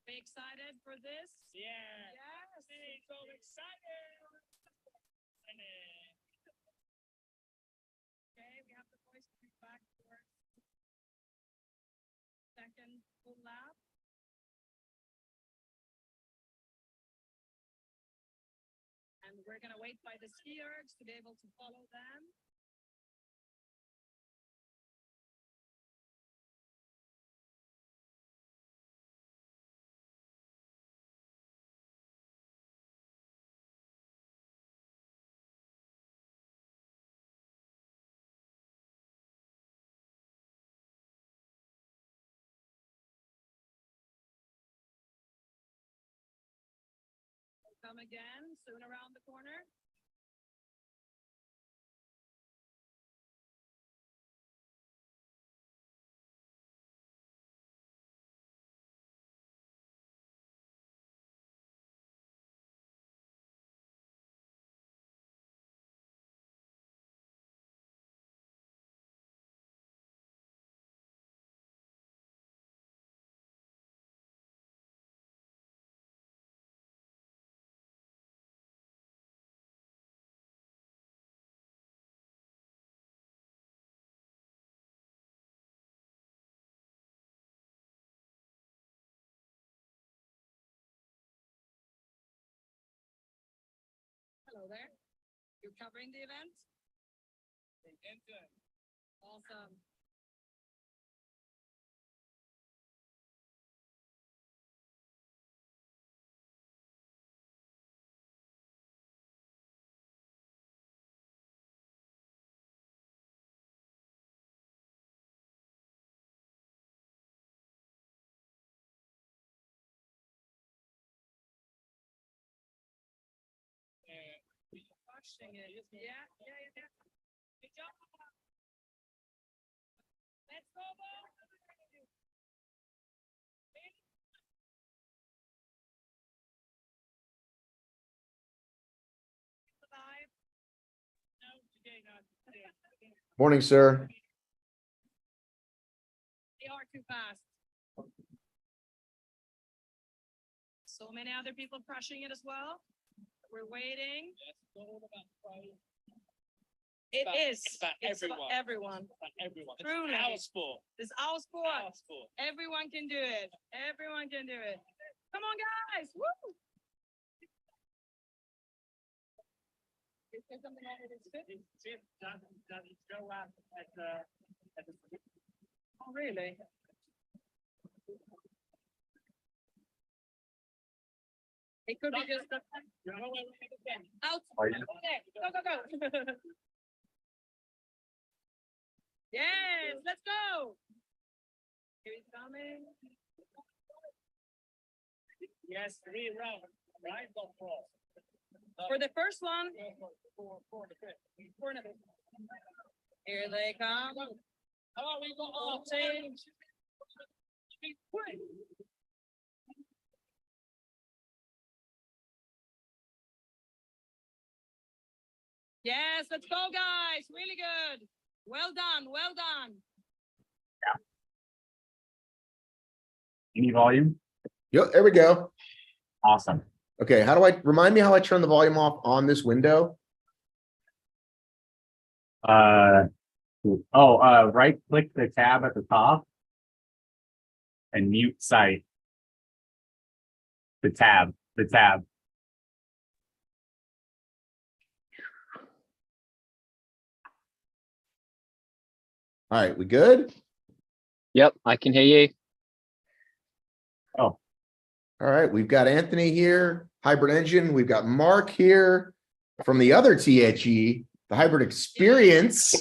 Are we excited for this? Yeah. Yes. So excited. Okay, we have the boys coming back for second full lap. And we're gonna wait by the skiers to be able to follow them. Come again soon around the corner. Hello there. You're covering the event? Awesome. Pushing it. Yeah. Good job. Let's go, Bo. Morning, sir. They are too fast. So many other people crushing it as well. We're waiting. It's for everyone. Truly. It's our sport. It's our sport. Our sport. Everyone can do it. Everyone can do it. Come on, guys. Woo! Is there something wrong with his fit? His fit doesn't go out at the. Oh, really? It could be just out. Are you- Over there. Go. Yes, let's go. Here he's coming. Yes, 3 rounds, right? Go for For the first one, the fifth. here they come. Oh, we got all Change. Yes, let's go, guys. Really good. Well done. Well done. Any volume? Yep, there we go. Awesome. Okay, how do I remind me how I turn the volume off on this window? Right click the tab at the top and mute site. The tab. All right, we good? Yep, I can hear you. Oh, All right, we've got Anthony here, Hybrid Engine. We've got Mark here from the other THE, the Hybrid Experience.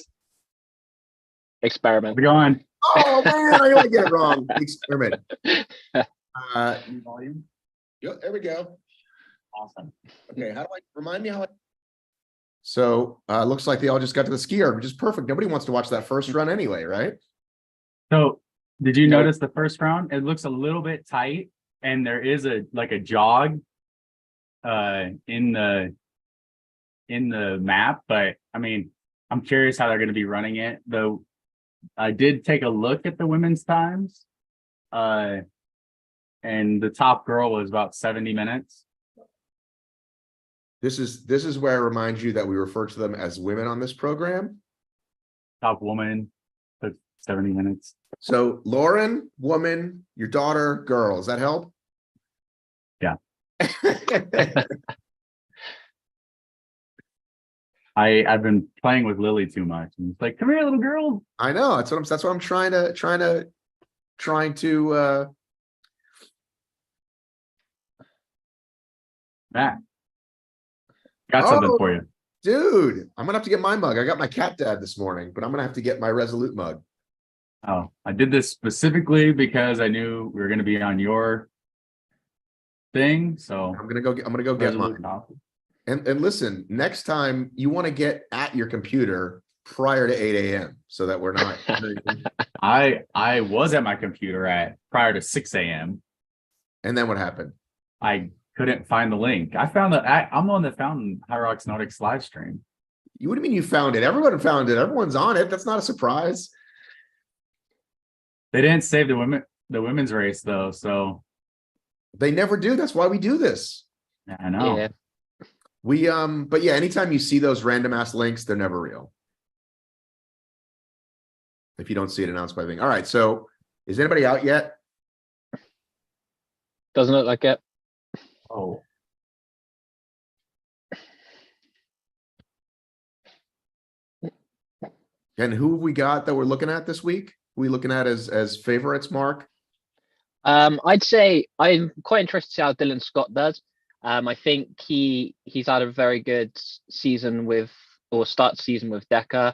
Experiment. how's it going? Oh man, I always get it wrong. The Experiment. Any volume? Yep, there we go. Awesome. Okay, how do I remind me how I? So looks like they all just got to the ski erg, which is perfect. Nobody wants to watch that first run anyway, right? So did you Nope. notice the first round? It looks a little bit tight and there is a jog in the map, but I mean, I'm curious how they're going to be running it, though. I did take a look at the women's times. and the top girl was about 70 minutes. This is where I remind you that we refer to them as women on this program. Top woman took 70 minutes. So Lauren, woman, your daughter, girl. Does that help? Yeah. I've been playing with Lily too much. And it's like, come here, little girl. I know. That's what I'm trying to Matt, got something for you. dude. I'm gonna have to get my mug. I got my cat dad this morning, but I'm gonna have to get my Resolute mug. Oh, I did this specifically because I knew we were going to be on your thing. So I'm gonna go get mine. And listen, next time you want to get at your computer prior to 8 a.m. so that we're not. I was at my computer at prior to 6 a.m. And then what happened? I couldn't find the link. I found that I'm the one that found HYROX Nordics live stream. What do you mean you found it? Everyone found it. Everyone's on it. That's not a surprise. They didn't save the women's race though, so They never do. That's why we do this. I know. Yeah. But yeah, anytime you see those random ass links, they're never real. If you don't see it announced by the thing. All right. So is anybody out yet? Doesn't look like it. Oh, And who have we got that we're looking at this week? Who are we looking at as favorites, Mark? I'd say I'm quite interested to see how Dylan Scott does. I think he's had a very good season start season with Decker.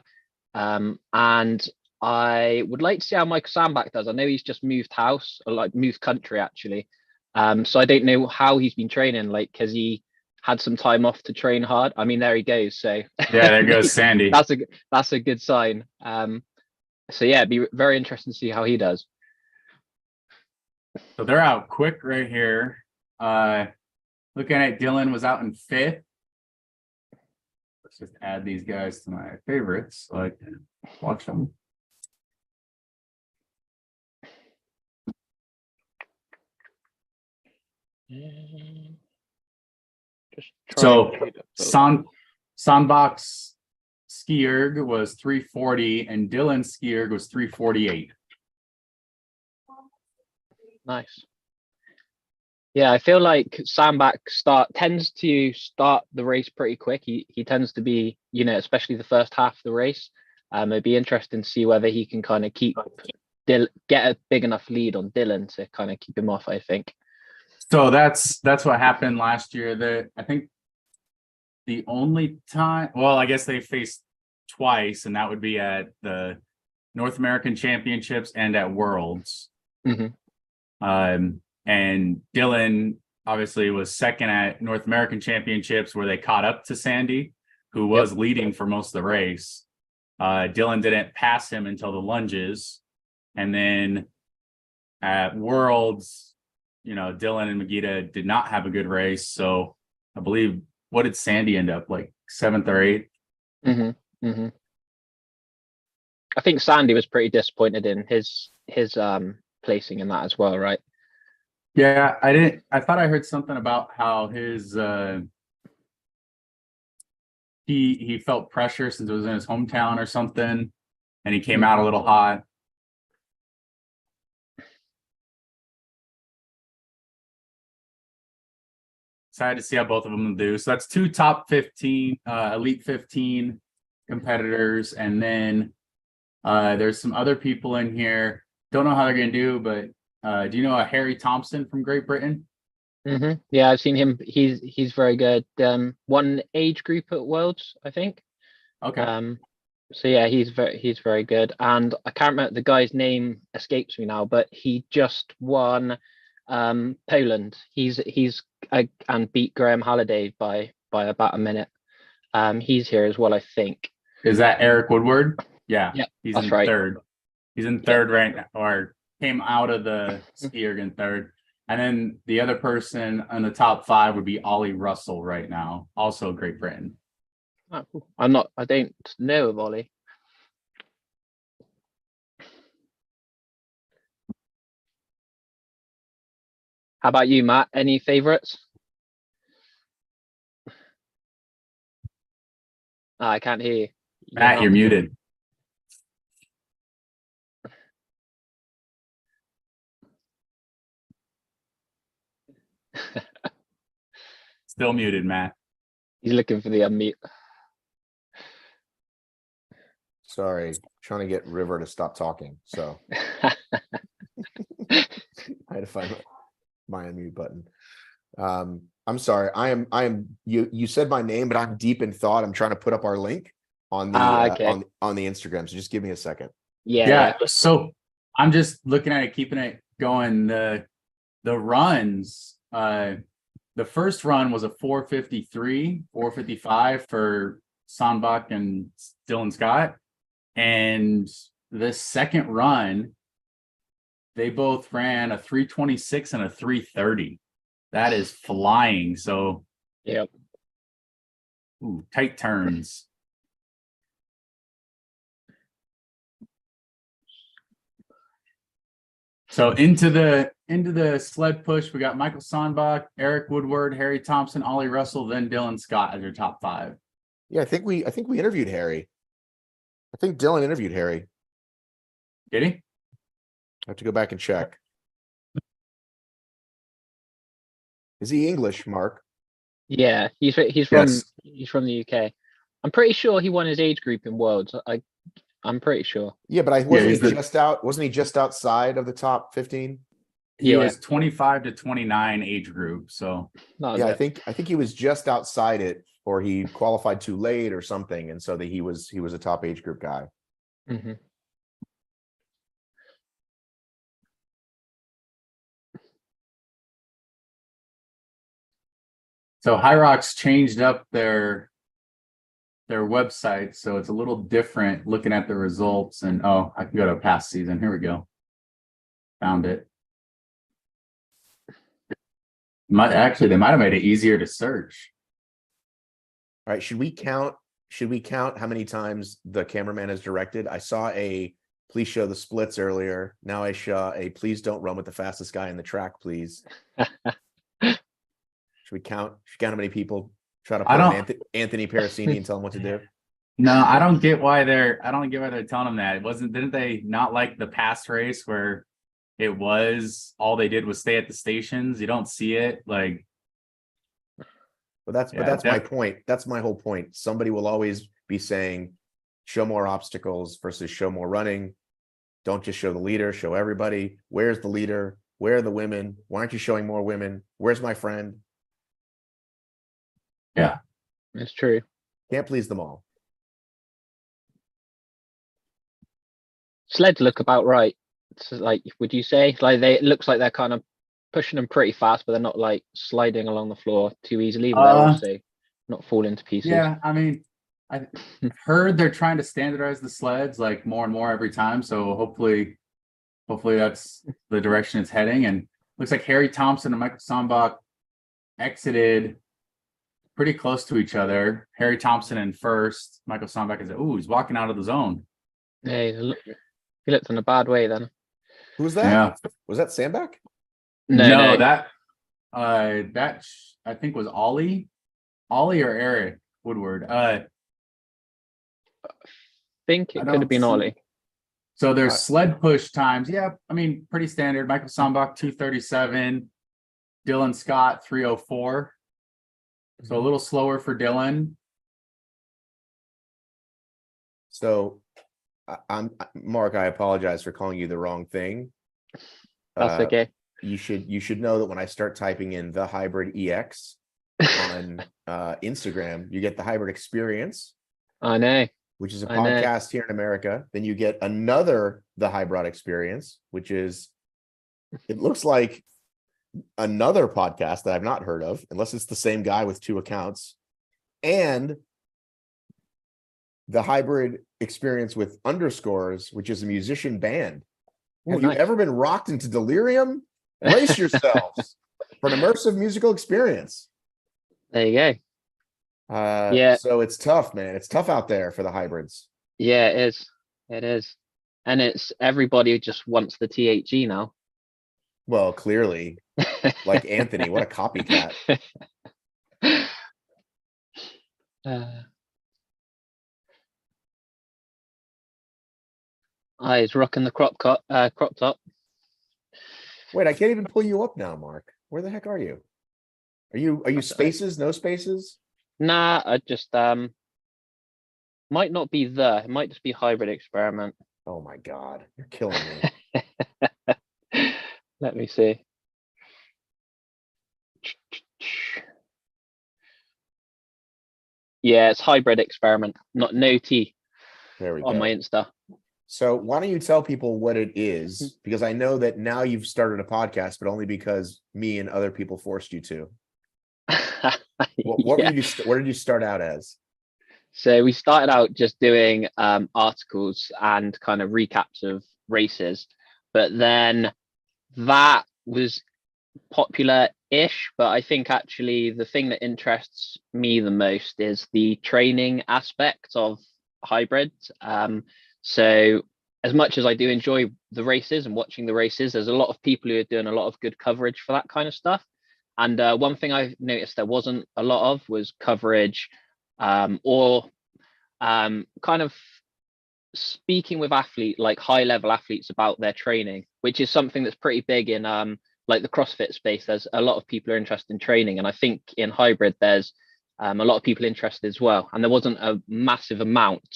And I would like to see how Michael Sandbach does. I know he's just moved house, or like moved country actually. So I don't know how he's been training. Like, has he had some time off to train hard? I mean, there he goes. So yeah, there goes Sandy. that's a good sign. So yeah, it'd be very interesting to see how he does. So they're out quick right here. Looking at Dylan was out in 5th. Let's just add these guys to my favorites so I can watch them. So Sandbach's Skierg was 340 and Dylan's Skierg was 348. Nice. Yeah, I feel like Sandbach tends to start the race pretty quick. He tends to be, especially the first half of the race. It'd be interesting to see whether he can kind of get a big enough lead on Dylan to kind of keep him off, I think. So that's what happened last year. I think the only time, well, I guess they faced twice, and that would be at the North American Championships and at Worlds. Mm-hmm. And Dylan obviously was second at North American Championships where they caught up to Sandy, who was leading for most of the race. Dylan didn't pass him until the lunges. And then at Worlds, Dylan and Magida did not have a good race. So I believe, what did Sandy end up, like 7th or 8th? Mm-hmm. Mm-hmm. I think Sandy was pretty disappointed in his placing in that as well, right? Yeah, I thought I heard something about how his he felt pressure since it was in his hometown or something, and he came out a little hot. Excited to see how both of them do. So that's 2 top 15, elite 15 competitors, and then there's some other people in here. Don't know how they're gonna do, but do you know Harry Thompson from Great Britain? Mm-hmm. Yeah, I've seen him. He's very good. One age group at Worlds, I think. Okay. So yeah, he's very good. And I can't remember, the guy's name escapes me now, but he just won Poland. He's and beat Graham Halliday by about a minute. He's here as well, I think. Is that Eric Woodward? Yeah. He's that's in right. 3rd. He's in 3rd right now, or came out of the skier in 3rd. And then the other person on the top 5 would be Ollie Russell right now, also Great Britain. Oh, I don't know of Ollie. How about you, Matt? Any favorites? I can't hear you. Matt, you're muted. Still muted, Matt. He's looking for the unmute. Sorry, trying to get River to stop talking. So I had to find my unmute button. I'm sorry. I am you said my name, but I'm deep in thought. I'm trying to put up our link on the Okay. on the Instagram. So just give me a second. Yeah. So I'm just looking at it, keeping it going. The runs, the first run was a 4:53, 4:55 for Sandbach and Dylan Scott. And the second run, they both ran a 3:26 and a 3:30. That is flying. So, Yep. ooh, tight turns. So into the sled push, we got Michael Sandbach, Eric Woodward, Harry Thompson, Ollie Russell, then Dylan Scott as your top 5. Yeah, I think we interviewed Harry. I think Dylan interviewed Harry. Did he? I have to go back and check. Is he English, Mark? Yeah. He's from Yes. he's from the UK. I'm pretty sure he won his age group in Worlds. I'm pretty sure. Yeah, but wasn't he's he the- just out? Wasn't he just outside of the top 15? He Yeah. was 25 to 29 age group. So That was Yeah, it. I think he was just outside it, or he qualified too late or something, and so that he was a top age group guy. Mhm. HYROX changed up their website, so it's a little different looking at the results. And I can go to past season. Here we go. Found it. Actually, they might have made it easier to search. All right, should we count how many times the cameraman has directed? I saw a please show the splits earlier. Now I saw a please don't run with the fastest guy in the track, please. Should we count how many people try to put Anthony Parasini and tell him what to do? No, I don't get why they're telling him that. Didn't they not like the past race where it was all they did was stay at the stations? You don't see it like. But that's my point. That's my whole point. Somebody will always be saying, show more obstacles versus show more running. Don't just show the leader, show everybody. Where's the leader? Where are the women? Why aren't you showing more women? Where's my friend? Yeah, It's true. Can't please them all. Sleds look about right. It's like, would you say? Like it looks like they're kind of pushing them pretty fast, but they're not like sliding along the floor too easily. But they're also not falling to pieces. Yeah, I mean, I heard they're trying to standardize the sleds like more and more every time. So hopefully that's the direction it's heading. And looks like Harry Thompson and Michael Sandbach exited pretty close to each other. Harry Thompson in first. Michael Sandbach he's walking out of the zone. Hey, he looked in a bad way then. Who was that? Yeah. Was that Sandbach? No. That I think was Ollie or Eric Woodward. I think it I could have don't been see- Ollie. So there's sled push times. Yeah, I mean, pretty standard. Michael Sandbach 2:37, Dylan Scott 3:04. So a little slower for Dylan. So I'm Mark, I apologize for calling you the wrong thing. That's okay. You should know that when I start typing in the hybrid EX on Instagram, you get the hybrid experience, I know. which is a I know. podcast here in America. Then you get another the hybrid experience, which is it looks like another podcast that I've not heard of, unless it's the same guy with 2 accounts, and the hybrid experience with underscores, which is a musician band. Have you Nice. ever been rocked into delirium? Brace yourselves for an immersive musical experience. There you go. Yeah. So it's tough, man. It's tough out there for the hybrids. Yeah, it is. It is. And it's everybody just wants the THE now. Well, clearly, like Anthony, what a copycat. He's rocking the crop top. Wait, I can't even pull you up now, Mark. Where the heck are you? Are you spaces? No spaces? Nah, I just might not be it might just be hybrid experiment. Oh my god, you're killing me. Let me see. Yeah, it's hybrid experiment, no T There we on my go. Insta. So why don't you tell people what it is? Because I know that now you've started a podcast, but only because me and other people forced you to. What Yeah. what did you start out as? So we started out just doing articles and kind of recaps of races, but then that was popular-ish. But I think actually the thing that interests me the most is the training aspect of hybrids. So as much as I do enjoy the races and watching the races, there's a lot of people who are doing a lot of good coverage for that kind of stuff. And one thing I noticed there wasn't a lot of was coverage or kind of speaking with like high level athletes about their training, which is something that's pretty big in like the CrossFit space. There's a lot of people are interested in training, and I think in hybrid there's a lot of people interested as well. And there wasn't a massive amount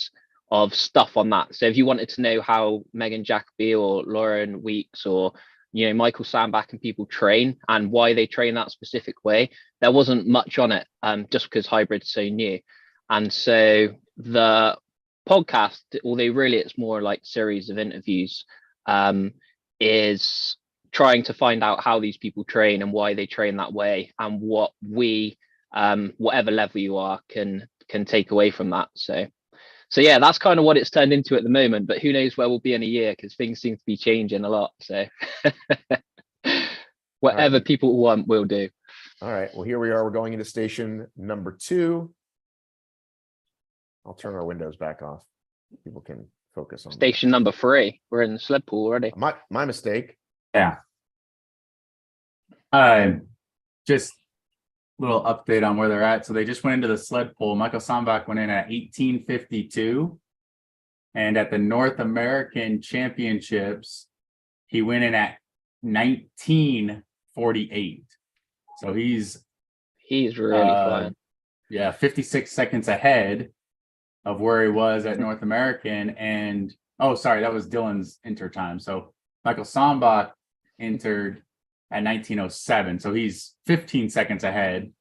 of stuff on that. So if you wanted to know how Megan Jacoby or Lauren Weeks or Michael Sandbach and people train and why they train that specific way, there wasn't much on it, just because hybrid's so new. And so the podcast, although really it's more like series of interviews, is trying to find out how these people train and why they train that way, and what we, whatever level you are, can take away from that. So yeah, that's kind of what it's turned into at the moment, but who knows where we'll be in a year, because things seem to be changing a lot. So whatever right. people want, we'll do. All right. Well, here we are. We're going into station number 2. I'll turn our windows back off. People can focus on Station number 3. We're in the sled pool already. my mistake. Yeah. Just little update on where they're at. So they just went into the sled pool. Michael Sandbach went in at 18:52. And at the North American Championships, he went in at 19:48. So he's really flying. Yeah, 56 seconds ahead of where he was at North American. And oh, sorry, that was Dylan's enter time. So Michael Sandbach entered at 19:07. So he's 15 seconds ahead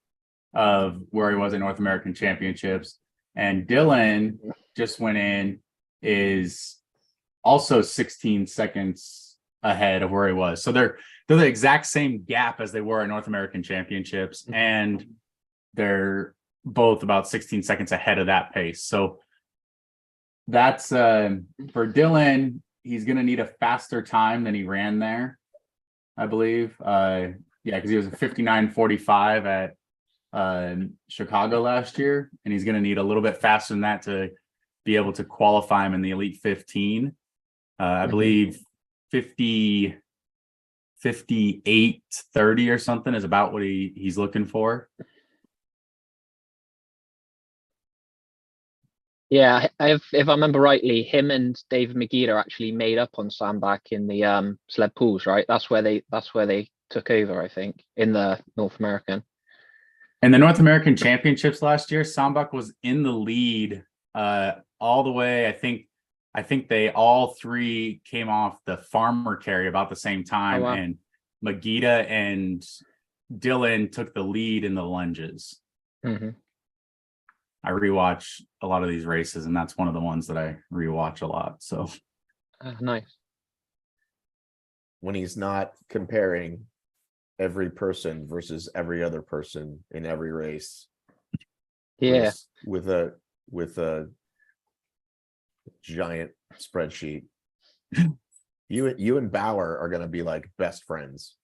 of where he was at North American Championships. And Dylan just went in, is also 16 seconds ahead of where he was. So they're the exact same gap as they were at North American Championships, and they're both about 16 seconds ahead of that pace. So that's for Dylan, he's going to need a faster time than he ran there, I believe. Yeah, because he was a 59:45 at Chicago last year, and he's going to need a little bit faster than that to be able to qualify him in the Elite 15. I believe 58:30 or something is about what he's looking for. Yeah, if I remember rightly, him and David McGee are actually made up on Sandbach in the sled pools, right? That's where they took over, I think, in the North American. In the North American Championships last year, Sandbach was in the lead all the way. I think they all three came off the farmer carry about the same time. Oh, wow. And Magida and Dylan took the lead in the lunges. Mm-hmm. I rewatch a lot of these races, and that's one of the ones that I rewatch a lot. So nice. When he's not comparing every person versus every other person in every race. Yeah. With a giant spreadsheet. You and Bauer are going to be like best friends.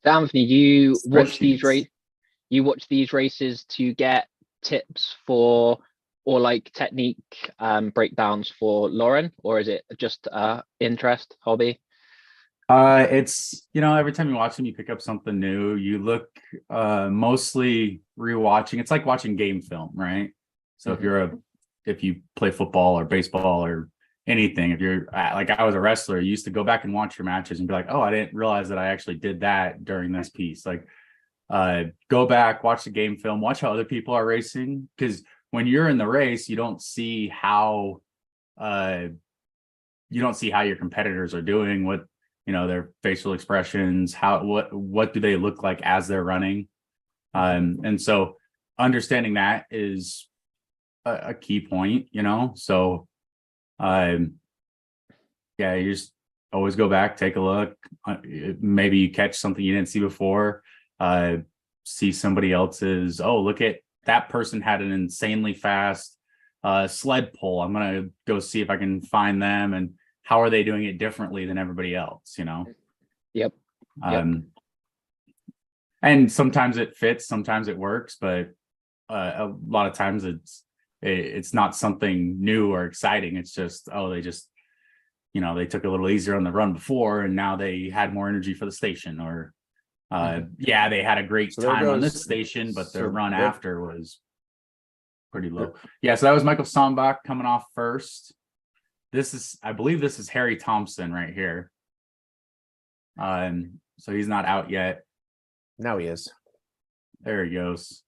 Anthony, you watch Spreadsheets. these races to get tips for, or like technique breakdowns for Lauren, or is it just interest, hobby? It's, every time you watch him, you pick up something new. You look mostly rewatching. It's like watching game film, right? So if you play football or baseball or anything, if you're like I was a wrestler, you used to go back and watch your matches and be like, oh, I didn't realize that I actually did that during this piece. Like go back, watch the game film, watch how other people are racing. Because when you're in the race, you don't see how your competitors are doing, what their facial expressions, what do they look like as they're running. And so understanding that is a key point, so yeah, you just always go back, take a look. Maybe you catch something you didn't see before. See somebody else's. Oh, look at that person had an insanely fast sled pull. I'm gonna go see if I can find them and how are they doing it differently than everybody else. Yep. And sometimes it fits, sometimes it works, but a lot of times it's not something new or exciting. It's just, they just, they took a little easier on the run before and now they had more energy for the station, or they had a great time on this station, but their run after was pretty low. Yeah, so that was Michael Sombach coming off first. I believe this is Harry Thompson right here. So he's not out yet. Now he is. There he goes.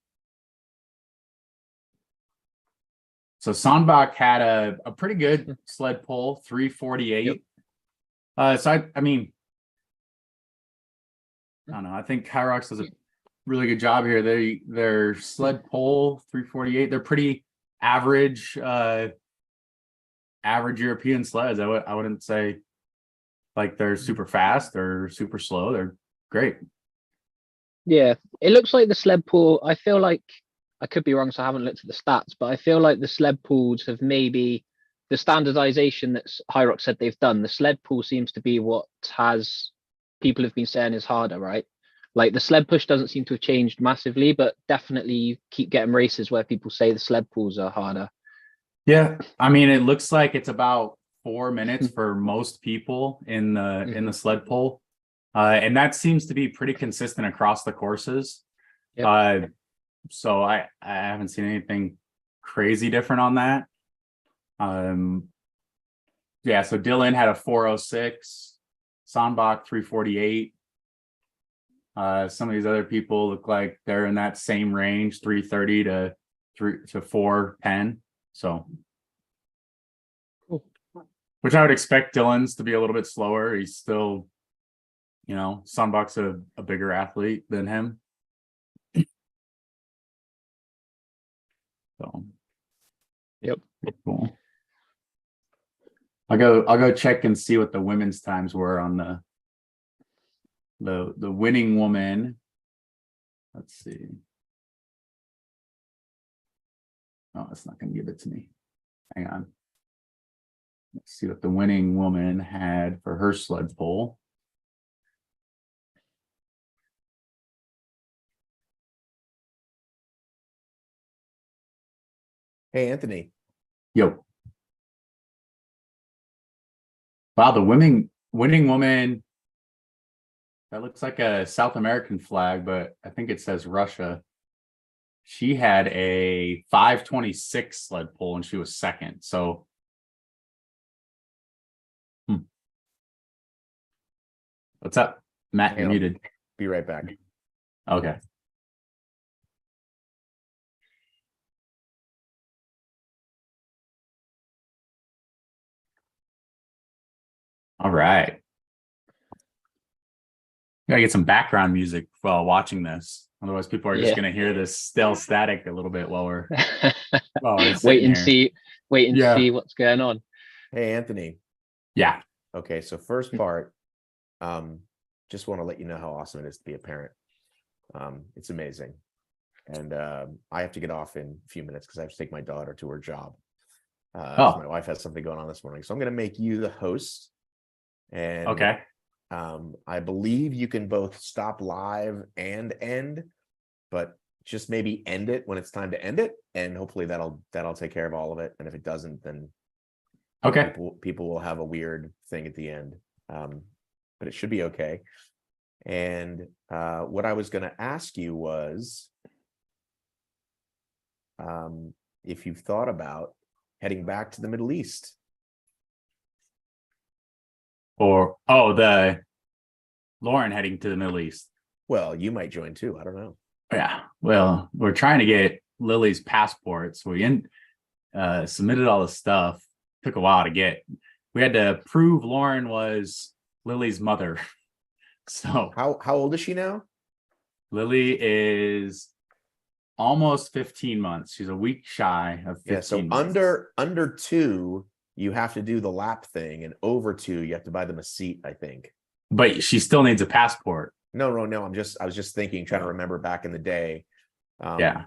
So Sombach had a pretty good sled pull, 348. Yep. So I mean, I don't know. I think HYROX does a really good job here. Their sled pull 348. They're pretty average European sleds. I wouldn't say like they're super fast or super slow. They're great. Yeah, it looks like the sled pull. I feel like, I could be wrong, so I haven't looked at the stats, but I feel like the sled pulls have maybe the standardization that HYROX said they've done. The sled pull seems to be what people have been saying is harder, right? Like the sled push doesn't seem to have changed massively, but definitely you keep getting races where people say the sled pulls are harder. Yeah, I mean, it looks like it's about 4 minutes for most people in the sled pull, and that seems to be pretty consistent across the courses. Yep. So I haven't seen anything crazy different on that. Yeah, so Dylan had a 406, Sombach 348. Some of these other people look like they're in that same range, 330 to 410. So, cool. Which I would expect Dylan's to be a little bit slower. He's still, Sombach's a bigger athlete than him. So, yep, cool. I'll go check and see what the women's times were on the winning woman. Let's see. Oh, it's not going to give it to me. Hang on. Let's see what the winning woman had for her sled pull. Hey, Anthony. Yo. Wow, the winning woman, that looks like a South American flag, but I think it says Russia. She had a 526 sled pull and she was second. So what's up, Matt? You're muted. Be right back. Okay. All right. Gotta get some background music while watching this. Otherwise, people are just gonna hear this still static a little bit while we're wait and see what's going on. Hey, Anthony. Yeah. Okay, so first part, just want to let you know how awesome it is to be a parent. It's amazing. And I have to get off in a few minutes because I have to take my daughter to her job. My wife has something going on this morning. So I'm going to make you the host. And okay. I believe you can both stop live and end, but just maybe end it when it's time to end it. And hopefully that'll take care of all of it. And if it doesn't, then okay, people will have a weird thing at the end. but it should be okay. And what I was going to ask you was if you've thought about heading back to the Middle East. Or the Lauren heading to the Middle East. Well, you might join too. I don't know. Yeah. Well, we're trying to get Lily's passports. We submitted all the stuff. Took a while to get. We had to prove Lauren was Lily's mother. So how old is she now? Lily is almost 15 months. She's a week shy of 15 Yeah, so months. under 2, you have to do the lap thing, and over 2, you have to buy them a seat, I think. But she still needs a passport. No. I was just thinking, trying to remember back in the day. Yeah.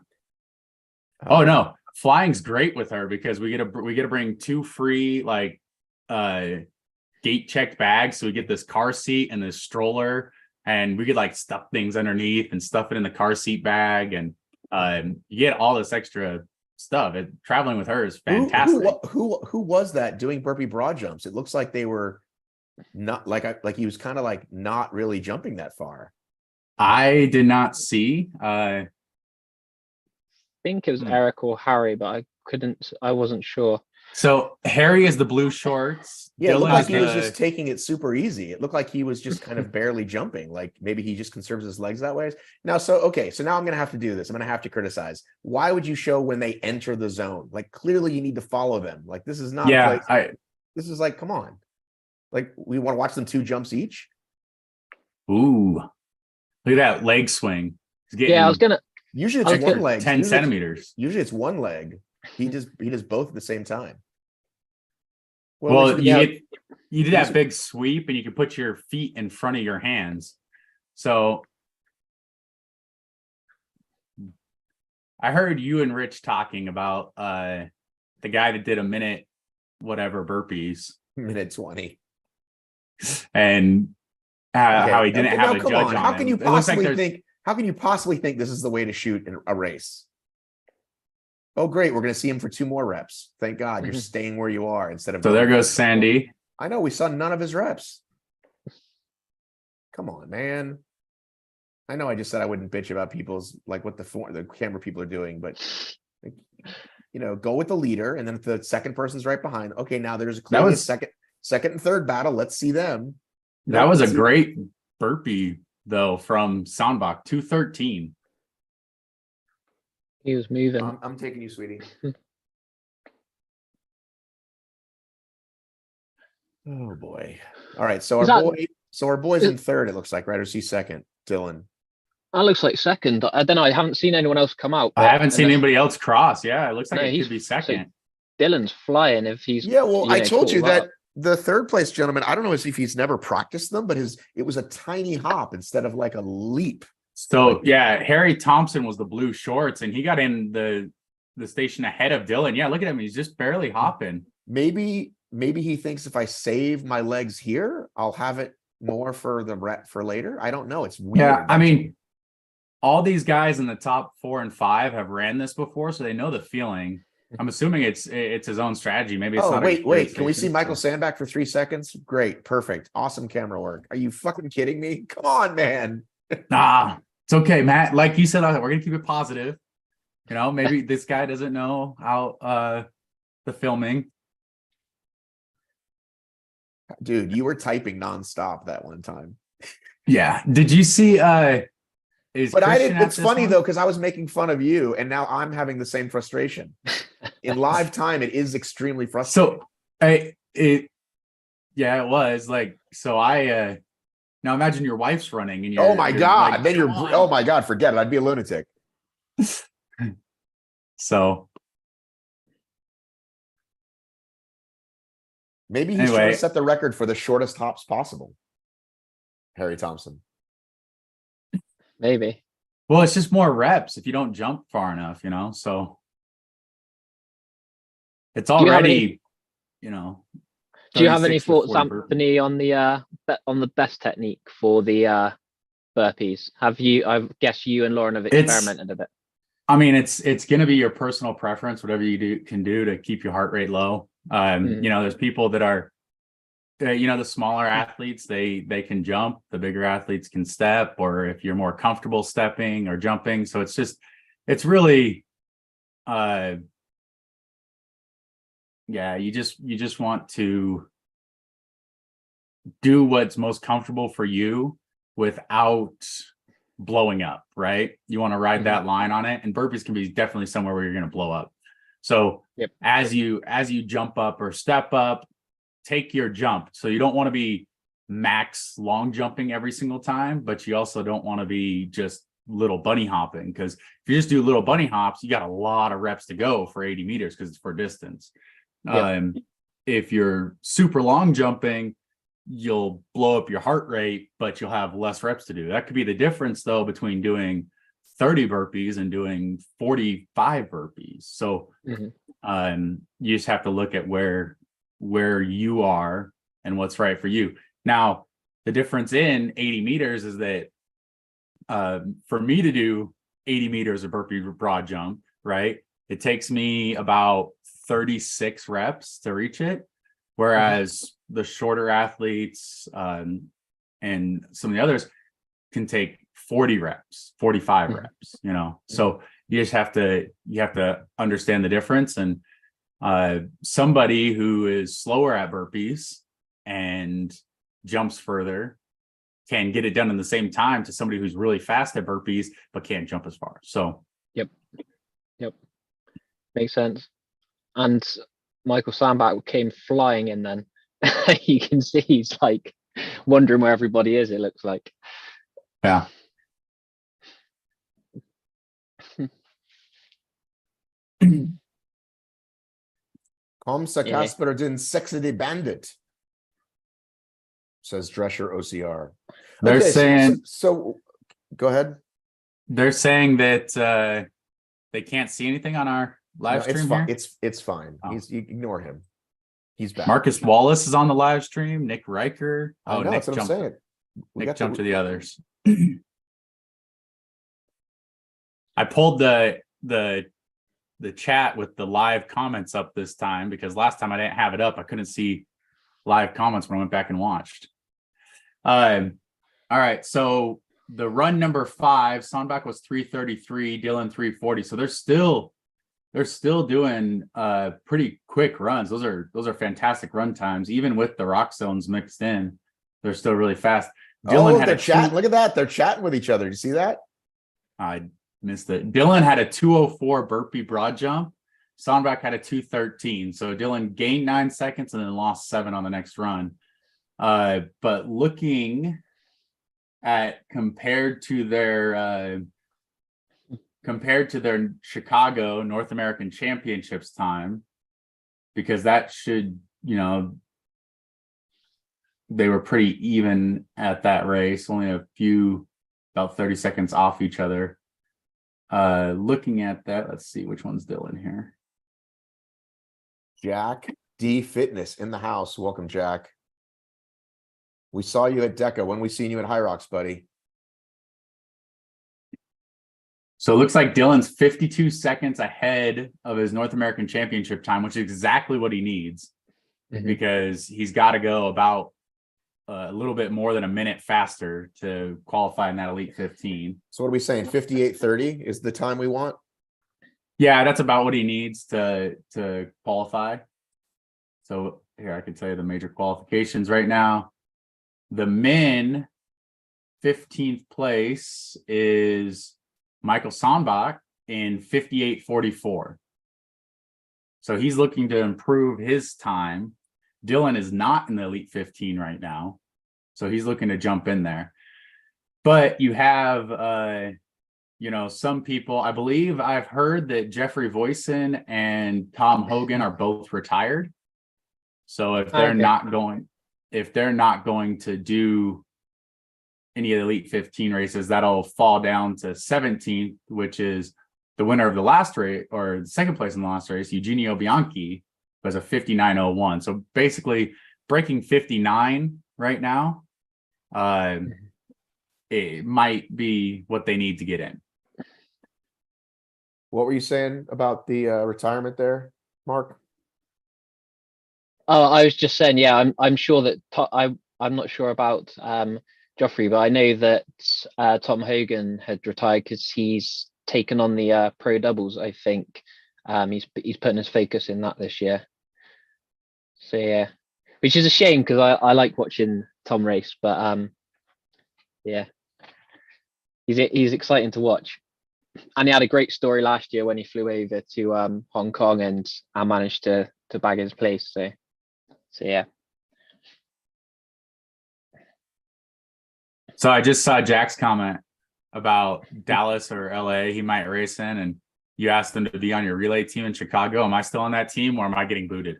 Oh no, flying's great with her because we get to bring 2 free gate checked bags. So we get this car seat and this stroller, and we could stuff things underneath and stuff it in the car seat bag, and you get all this extra stuff. Traveling with her is fantastic. Who was that doing burpee broad jumps? It looks like they were not like he was kind of not really jumping that far. I did not see. I think it was Eric or Harry, but I wasn't sure. So Harry is the blue shorts. Yeah, it looked like he was the- just taking it super easy. It looked like he was just kind of barely jumping. Like maybe he just conserves his legs that way. Now, so now I'm going to have to do this. I'm going to have to criticize. Why would you show when they enter the zone? Like clearly you need to follow them. Like this is not. Yeah, this is come on. Like we want to watch them 2 jumps each. Ooh, look at that leg swing. He's getting Yeah, I was gonna. Usually it's one leg. 10 centimeters. Usually it's one leg. He does both at the same time. Well, you did that big sweep, and you can put your feet in front of your hands. So I heard you and Rich talking about the guy that did a minute whatever burpees, minute 20, and how he didn't have a come judge on. on How him. can you It looks like possibly there's- think? How can you possibly think this is the way to shoot in a race? Oh, great. We're going to see him for 2 more reps. Thank God you're staying where you are instead of. So there goes Sandy. I know we saw none of his reps. Come on, man. I know I just said I wouldn't bitch about people's what the camera people are doing, but go with the leader, and then if the second person's right behind. Okay, now there's clearly a second and third battle. Let's see them. That was a great burpee though from Soundbach, 213. He was moving. I'm taking you, sweetie. Oh boy. All right. So our boy's in third, it looks like, right? Or is he second? Dylan. That looks like second. I don't know. I haven't seen anyone else come out. I haven't seen anybody else cross. Yeah, it looks like No, it could be second. Dylan's flying if he's. Yeah, well, I told you caught that up. the third place gentleman, I don't know if he's never practiced them, but it was a tiny hop instead of a leap. So yeah, Harry Thompson was the blue shorts, and he got in the station ahead of Dylan. Yeah, look at him. He's just barely hopping. Maybe he thinks if I save my legs here, I'll have it more for later. I don't know. It's weird. Yeah, I mean, all these guys in the top 4 and 5 have ran this before, so they know the feeling. I'm assuming it's his own strategy. Maybe it's not. Wait. Can we see Michael Sandback for 3 seconds? Great, perfect, awesome camera work. Are you fucking kidding me? Come on, man. Nah, it's okay, Matt. Like you said, we're gonna keep it positive. Maybe this guy doesn't know how the filming. Dude, you were typing nonstop that one time. Yeah. Did you see? But I didn't. It's funny one? though, because I was making fun of you, and now I'm having the same frustration. In live time, it is extremely frustrating. So, it was so. I now imagine your wife's running, and you're. Oh my God! Then you're. "Come on." Oh my God! Forget it. I'd be a lunatic. So maybe he's trying to set the record for the shortest hops possible. Harry Thompson. Maybe. Well, it's just more reps if you don't jump far enough, So it's already, Do you have any 36 to thoughts, 40 burpees. Anthony, on the best technique for the burpees? Have you? I guess you and Lauren have experimented a bit. I mean, it's going to be your personal preference, whatever you can do to keep your heart rate low. There's people that are the smaller athletes, they can jump, the bigger athletes can step, or if you're more comfortable stepping or jumping. So it's really, you just want to do what's most comfortable for you without blowing up, right? You want to ride that line on it, and burpees can be definitely somewhere where you're going to blow up. So as you jump up or step up, take your jump. So you don't want to be max long jumping every single time, but you also don't want to be just little bunny hopping, because if you just do little bunny hops, you got a lot of reps to go for 80 meters because it's for distance. If you're super long jumping, you'll blow up your heart rate, but you'll have less reps to do. That could be the difference though between doing 30 burpees and doing 45 burpees. So you just have to look at where you are and what's right for you. Now, the difference in 80 meters is that for me to do 80 meters of burpee broad jump, right, it takes me about 36 reps to reach it. Whereas the shorter athletes and some of the others can take 40 reps, 45 reps, So you just have to understand the difference. And somebody who is slower at burpees and jumps further can get it done in the same time to somebody who's really fast at burpees but can't jump as far. So Yep. Makes sense. And Michael Sandbach came flying in then. You can see he's like wondering where everybody is, it looks like. Kom Kasper din sexy bandit, says Drescher OCR. They're saying so go ahead. They're saying that they can't see anything on our live stream. It's fine. Here? It's fine. You ignore him. He's back. Marcus Wallace is on the live stream. Nick Riker. Oh, no, Nick that's what I'm saying. Nick jumped to the others. I pulled the chat with the live comments up this time because last time I didn't have it up. I couldn't see live comments when I went back and watched. All right. So the run number 5, Sandbach was 3:33, Dylan 3:40. So they're still doing pretty quick runs. Those are fantastic run times. Even with the rock zones mixed in, they're still really fast. Dylan had they're chatting. Look at that. They're chatting with each other. You see that? I missed it. Dylan had a 2:04 burpee broad jump. Sandbach had a 2:13. So Dylan gained 9 seconds and then lost 7 on the next run. But looking at compared to their Chicago North American Championships time, because that should, they were pretty even at that race, only about 30 seconds off each other. Looking at that, let's see which one's Dylan here. Jack D Fitness in the house. Welcome, Jack. We saw you at DECA. When we seen you at HYROX, buddy? So it looks like Dylan's 52 seconds ahead of his North American Championship time, which is exactly what he needs, because he's got to go about a little bit more than a minute faster to qualify in that Elite 15. So what are we saying? 58:30 is the time we want? Yeah, that's about what he needs to qualify. So here, I can tell you the major qualifications right now. The men 15th place is Michael Sandbach in 58:44. So he's looking to improve his time. Dylan is not in the Elite 15 right now, so he's looking to jump in there. But you have, some people, I believe I've heard that Jeffrey Voisin and Tom Hogan are both retired. So if they're not going to do any of the Elite 15 races, that'll fall down to 17th, which is the winner of the last race, or the second place in the last race, Eugenio Bianchi, was a 59:01. So basically breaking 59 right now, it might be what they need to get in. What were you saying about the retirement there, Mark? Oh, I was just saying, yeah, I'm sure that I'm not sure about Joffrey, but I know that Tom Hogan had retired because he's taken on the pro doubles. I think he's putting his focus in that this year. So yeah, which is a shame because I like watching Tom race, but yeah, he's exciting to watch, and he had a great story last year when he flew over to Hong Kong and I managed to bag his place. So yeah. So I just saw Jack's comment about Dallas or LA he might race in, and you asked him to be on your relay team in Chicago. Am I still on that team or am I getting booted?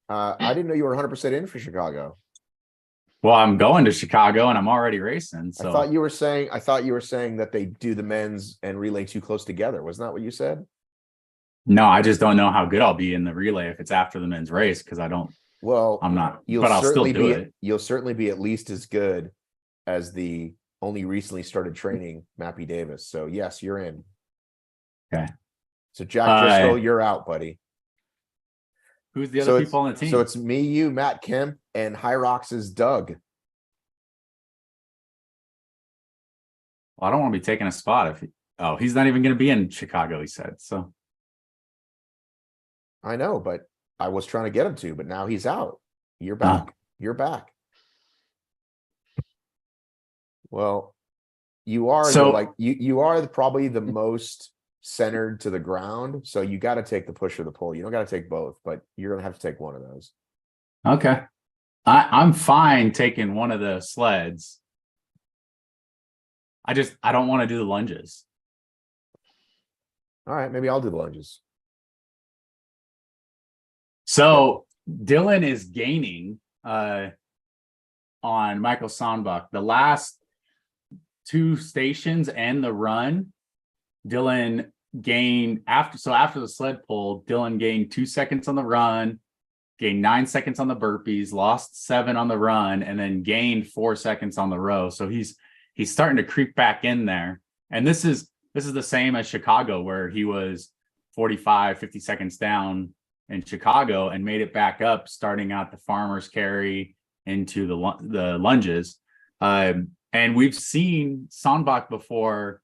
I didn't know you were 100% in for Chicago. Well, I'm going to Chicago and I'm already racing. So I thought you were saying that they do the men's and relay too close together. Wasn't that what you said? no, I just don't know how good I'll be in the relay if it's after the men's race because Well, I'm not, you'll but I'll still certainly do be it. you'll certainly be at least as good as the only recently started training Mappy Davis. So yes, you're in. Okay. So Jack Driscoll, you're out, buddy. Who's the other people on the team? So it's me, you, Matt Kemp, and HYROX's Doug. Well, I don't want to be taking a spot if he's not even going to be in Chicago, he said. So I know, but I was trying to get him to, but now he's out. You're back. You're back. Well, you are you are probably the most centered to the ground. So you got to take the push or the pull. You don't got to take both, but you're gonna have to take one of those. okay. I'm fine taking one of the sleds. I don't want to do the lunges. All right, maybe I'll do the lunges. So Dylan is gaining on Michael Sandbach. The last two stations and the run, Dylan gained after the sled pull, Dylan gained 2 seconds on the run, gained 9 seconds on the burpees, lost 7 on the run, and then gained 4 seconds on the row. So he's starting to creep back in there. And this is the same as Chicago, where he was 45, 50 seconds down in Chicago and made it back up, starting out the farmer's carry into the lunges. And we've seen Sandbach before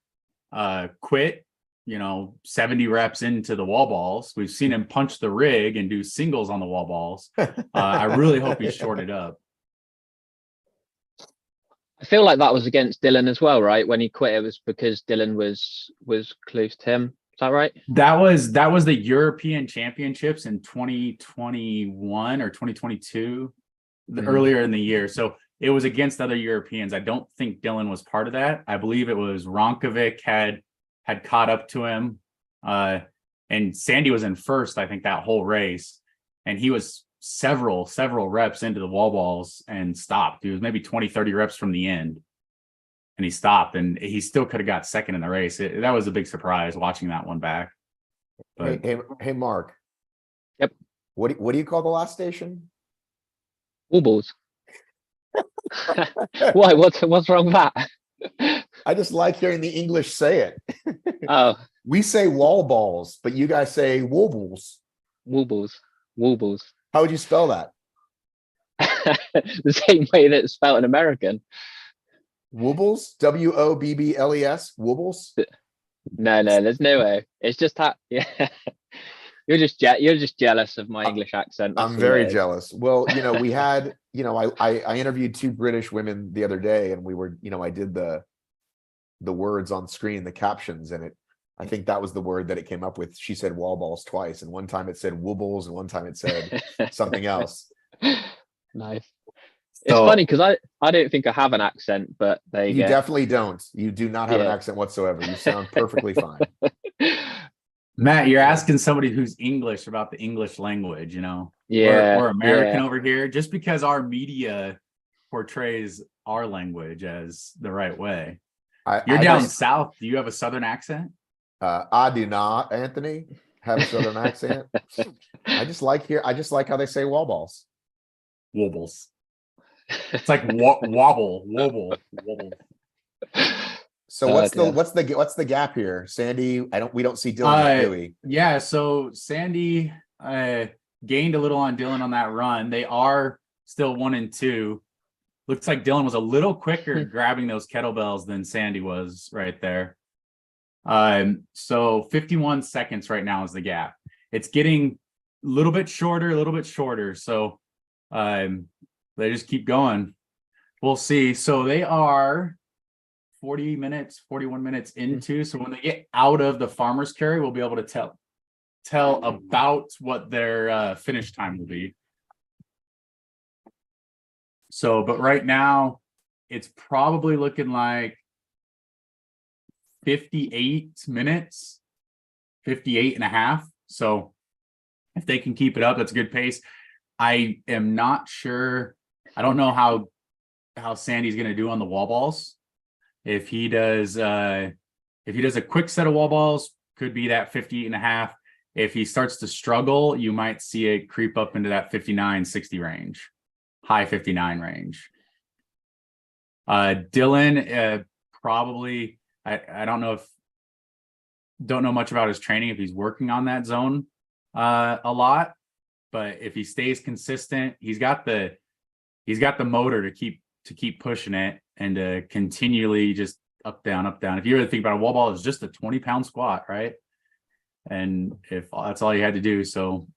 quit, 70 reps into the wall balls. We've seen him punch the rig and do singles on the wall balls. I really hope he's shorted up. I feel like that was against Dylan as well, right? When he quit, it was because Dylan was close to him. Is that right? That was the European Championships in 2021 or 2022, earlier in the year. So it was against other Europeans. I don't think Dylan was part of that. I believe it was Ronkovic had caught up to him. And Sandy was in first, I think, that whole race. And he was several reps into the wall balls and stopped. He was maybe 20, 30 reps from the end. And he stopped, and he still could have got second in the race. That was a big surprise watching that one back. But Hey, Mark. Yep. What do you call the last station? Wall balls. Why? What's wrong with that? I just like hearing the English say it. Oh, We say wall balls, but you guys say wobbles. wall balls. How would you spell that? The same way that it's spelled in American. Wobbles? WOBBLES? Wobbles? No, there's no way. It's just that. Yeah, you're just jealous of my English accent. That's I'm all very it is. jealous. Well, we had, I interviewed 2 British women the other day, and we were, I did the words on screen, the captions, and I think that was the word that it came up with. She said wall balls twice, and one time it said wobbles, and one time it said something else. Nice. It's funny because I don't think I have an accent, but there you go. Definitely don't. You do not have an accent whatsoever. You sound perfectly fine. Matt, you're asking somebody who's English about the English language, Yeah, we're American over here. Just because our media portrays our language as the right way. You're down south. Do you have a Southern accent? I do not, Anthony, have a Southern accent. I just like how they say wall balls. Wobbles. It's like wobble. So what's the gap here, Sandy? We don't see Dylan, do we? Yeah. So Sandy gained a little on Dylan on that run. They are still 1 and 2. Looks like Dylan was a little quicker grabbing those kettlebells than Sandy was right there. So 51 seconds right now is the gap. It's getting a little bit shorter. So they just keep going. We'll see. So they are 41 minutes into. So when they get out of the farmer's carry, we'll be able to tell about what their finish time will be. So, but right now it's probably looking like 58 minutes, 58 and a half. So if they can keep it up, that's a good pace. I am not sure. I don't know how Sandy's going to do on the wall balls. If he does a quick set of wall balls, could be that 58 and a half. If he starts to struggle, you might see it creep up into that 59, 60 range, high 59 range. Dylan, probably, I don't know much about his training, if he's working on that zone a lot, but if he stays consistent, he's got the motor to keep pushing it and to continually just up, down, up, down. If you really think about a wall ball, it's just a 20-pound squat, right? And if that's all you had to do. So,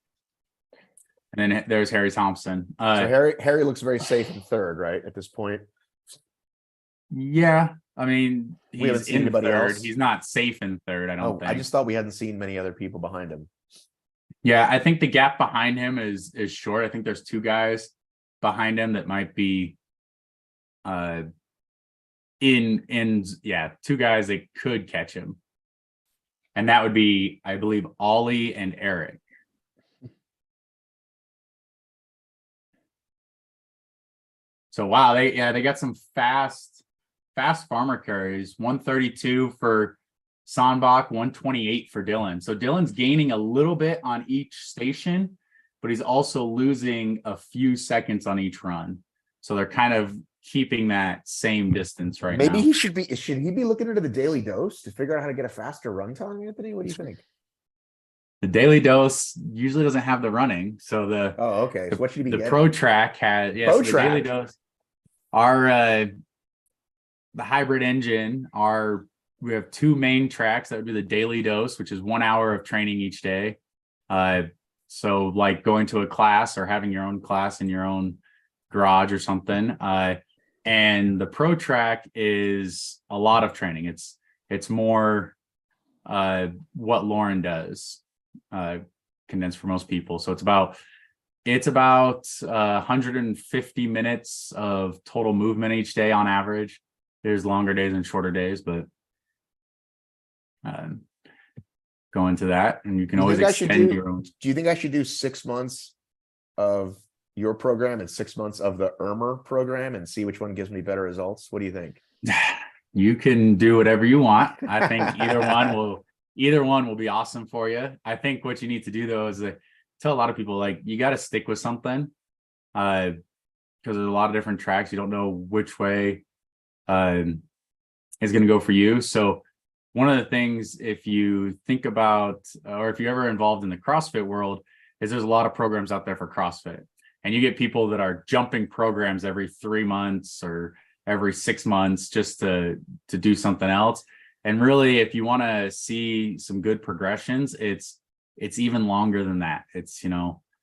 and then there's Harry Thompson. So Harry looks very safe in third, right? At this point. Yeah. I mean, We haven't he's seen in anybody third. else. He's not safe in third, I don't think. I just thought we hadn't seen many other people behind him. Yeah, I think the gap behind him is short. I think there's 2 guys behind him that might be 2 guys that could catch him. And that would be, I believe, Ollie and Eric. So wow, they got some fast farmer carries. 132 for Sandbach, 128 for Dylan. So Dylan's gaining a little bit on each station, but he's also losing a few seconds on each run. So they're kind of keeping that same distance right now. Maybe should he be looking into the daily dose to figure out how to get a faster run time, Anthony? What do you think? The daily dose usually doesn't have the running. So okay. So what should he be the getting? Pro Track has the daily dose. Our the hybrid engine, we have 2 main tracks. That would be the daily dose, which is 1 hour of training each day. So like going to a class or having your own class in your own garage or something. And the Pro Track is a lot of training. It's more what Lauren does, condensed for most people. So it's about 150 minutes of total movement each day on average. There's longer days and shorter days, but go into that, and you can always extend your own. Do you think I should do 6 months of your program and 6 months of the Ermer program and see which one gives me better results? What do you think? You can do whatever you want. I think either one will be awesome for you. I think what you need to do though is tell a lot of people, like, you got to stick with something, because there's a lot of different tracks. You don't know which way is going to go for you. So one of the things, if you think about, or if you're ever involved in the CrossFit world, is there's a lot of programs out there for CrossFit, and you get people that are jumping programs every 3 months or every 6 months just to do something else. And really, if you want to see some good progressions, it's even longer than that. It's,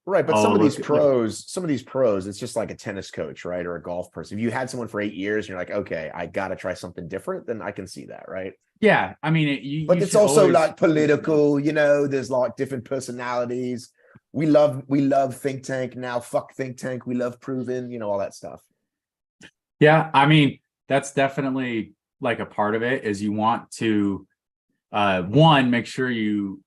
right. But some of these pros, it's just like a tennis coach, right? Or a golf person. If you had someone for 8 years and you're like, okay, I got to try something different, then I can see that, right? Yeah. I mean, but it's also like political, there's like different personalities. We love think tank now. Fuck think tank. We love proven, all that stuff. Yeah. I mean, that's definitely like a part of it, is you want to, make sure you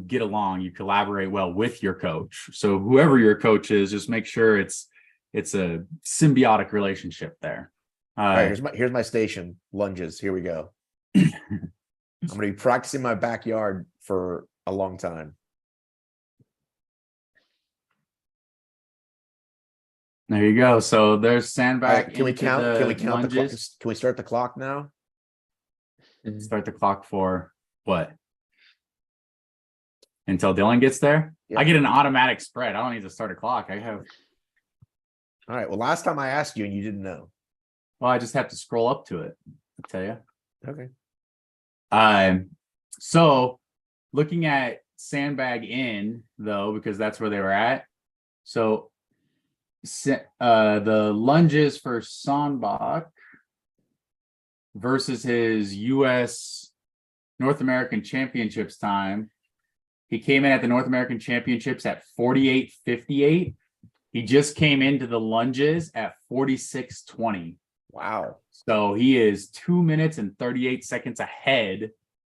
get along, you collaborate well with your coach. So whoever your coach is, just make sure it's a symbiotic relationship there. All right, here's my station, lunges. Here we go. I'm going to be practicing my backyard for a long time. There you go. So there's Sandbach. Right, can we count the clock? Lunges. Can we start the clock now? Start the clock for what? Until Dylan gets there? I get an automatic spread. I don't need to start a clock. I have. All right. Well, last time I asked you and you didn't know. Well, I just have to scroll up to it. I'll tell you. Okay. So looking at sandbag in though, because that's where they were at. So the lunges for Sandbach versus his US North American Championships time. He came in at the North American Championships at 48.58. He just came into the lunges at 46.20. Wow. So he is 2 minutes and 38 seconds ahead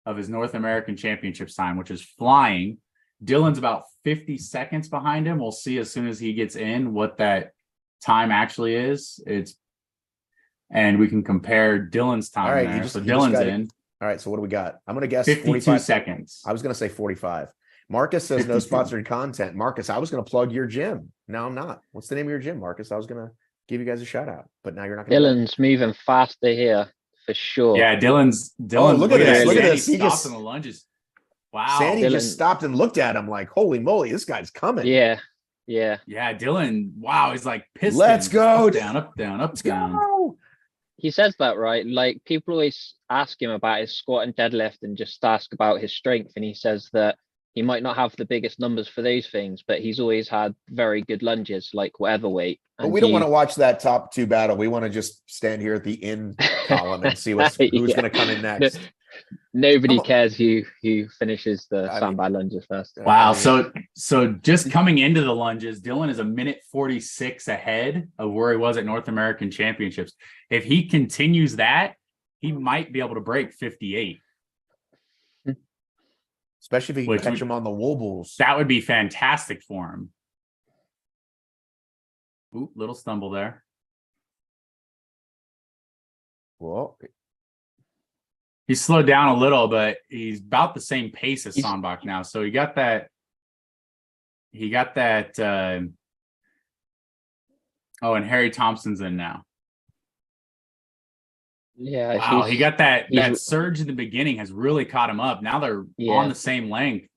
of his North American Championships time, which is flying. Dylan's about 50 seconds behind him. We'll see as soon as he gets in what that time actually is. And we can compare Dylan's time. All right, there. you just- So you just Dylan's gotta- in All right. So what do we got? I'm going to guess 52 45 seconds. I was going to say 45. Marcus says no 52. sponsored content. Marcus, I was going to plug your gym. No, I'm not. What's the name of your gym, Marcus? I was going to give you guys a shout out, but now you're not going to. Dylan's moving faster here for sure. Yeah, Dylan's. look at this, look at this. He He stopped just- in the lunges. Wow. Sandy Dylan- just stopped and looked at him like, holy moly, this guy's coming. Yeah. Yeah. Yeah, Dylan. Wow, he's like pissed. Let's go. Up, down, up, down, up, Let's down. go. He says that, right? Like people always ask him about his squat and deadlift and just ask about his strength. And he says that he might not have the biggest numbers for those things, but he's always had very good lunges, like whatever weight. But we don't want to watch that top two battle. We want to just stand here at the in column and see who's Yeah. going to come in next. Nobody I'm a- cares who finishes the I mean- sandbag lunges first. Wow. So just coming into the lunges, Dylan is a minute 46 ahead of where he was at North American Championships. If he continues that, he might be able to break 58. Especially if he can Which catch would- him on the wobbles. That would be fantastic for him. Ooh, little stumble there. Well, He slowed down a little, but he's about the same pace as He's- Sandbach now. So he got that. Oh, and Harry Thompson's in now. Yeah. Wow, he's- he got that he's- surge in the beginning has really caught him up. Now they're Yeah. on the same length.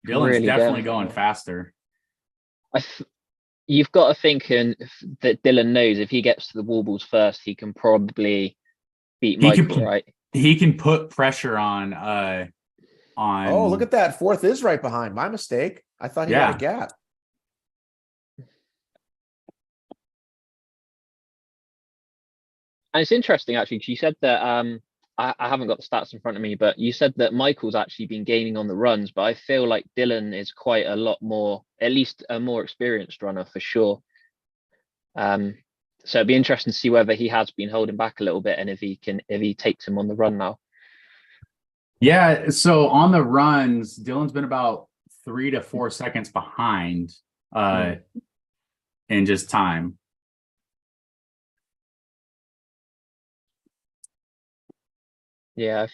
Dylan's Really definitely good. going faster. You've got to think that Dylan knows if he gets to the warbles first, he can probably beat He can Michael, pl- right? He can put pressure on oh, look at that. Fourth is right behind. My mistake. I thought he had a gap. And it's interesting actually, because you said that I haven't got the stats in front of me, but you said that Michael's actually been gaining on the runs, but I feel like Dylan is quite a lot more, at least a more experienced runner for sure. So it'd be interesting to see whether he has been holding back a little bit and if he takes him on the run now. Yeah, so on the runs, Dylan's been about 3 to 4 seconds behind in just time. Yeah.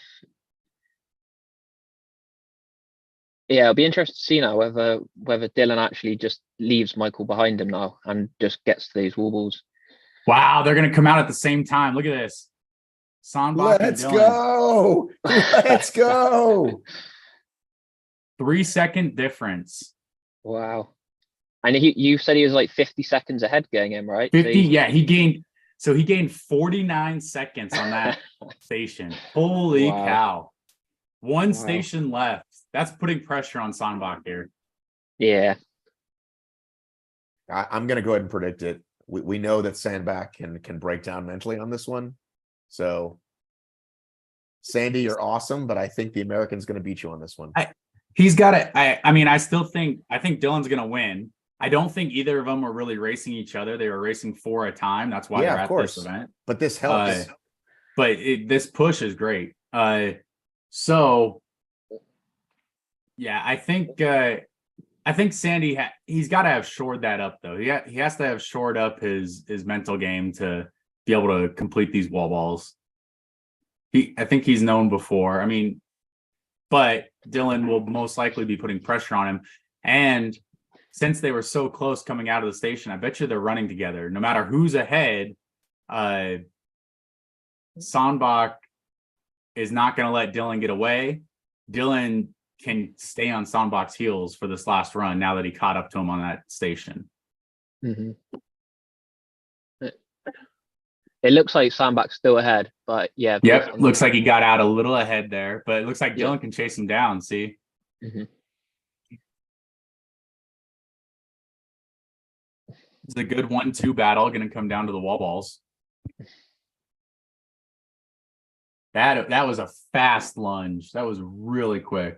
Yeah, it'll be interesting to see now whether Dylan actually just leaves Michael behind him now and just gets to these wobbles. Wow, they're going to come out at the same time. Look at this. Sandbach and Let's Dylan. go. Let's go. 3 second difference. Wow. And you said he was like 50 seconds ahead going in, right? 50, So he's- yeah, he gained 49 seconds on that station. Holy Wow. cow. One Wow. station left. That's putting pressure on Sandbach here. Yeah. I'm going to go ahead and predict it. We know that Sandbach can break down mentally on this one. So, Sandy, you're awesome, but I think the American's going to beat you on this one. He's got it. I mean, I think Dylan's going to win. I don't think either of them were really racing each other. They were racing 4 at a time. That's why Yeah, they're of at course. this event. But this helps. But this push is great. So yeah, I think Sandy he's got to have shored that up though. He has to have shored up his mental game to be able to complete these wall balls. I think he's known before. I mean, but Dylan will most likely be putting pressure on him. And since they were so close coming out of the station, I bet you they're running together. No matter who's ahead, Sandbach is not going to let Dylan get away. Dylan can stay on Sandbach's heels for this last run now that he caught up to him on that station. Mhm. It looks like Sandbach's still ahead, but yeah. Yep, looks like he got out a little ahead there, but it looks like Yeah. Dylan can chase him down. See, Mhm. it's a good 1-2 battle. Going to come down to the wall balls. That was a fast lunge. That was really quick.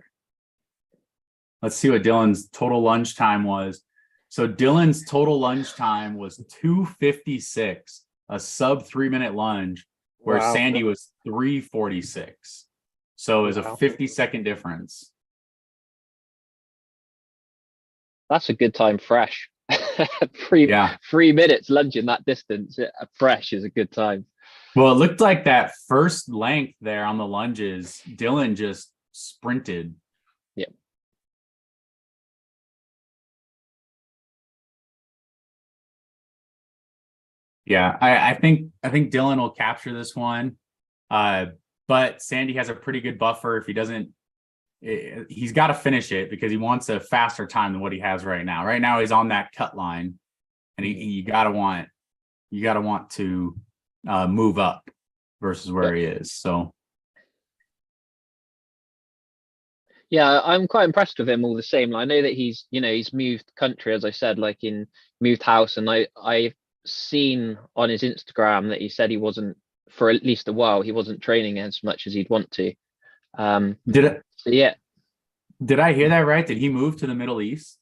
Let's see what Dylan's total lunge time was. So Dylan's total lunge time was 2:56, a sub 3-minute lunge, where Wow. Sandy was 3:46. So it was Wow. a 50-second difference. That's a good time fresh. 3 Yeah. 3 minutes lunging that distance fresh is a good time. Well, it looked like that first length there on the lunges, Dylan just sprinted. Yep. Yeah, I think Dylan will capture this one. But Sandy has a pretty good buffer. If he doesn't, he's got to finish it because he wants a faster time than what he has right now. Right now he's on that cut line, and you gotta want to move up versus where he is. So Yeah, I'm quite impressed with him all the same. I know that he's moved country, as I said, like moved house, and I've seen on his Instagram that he said he wasn't, for at least a while, he wasn't training as much as he'd want to. did So I hear that right? Did he move to the Middle East?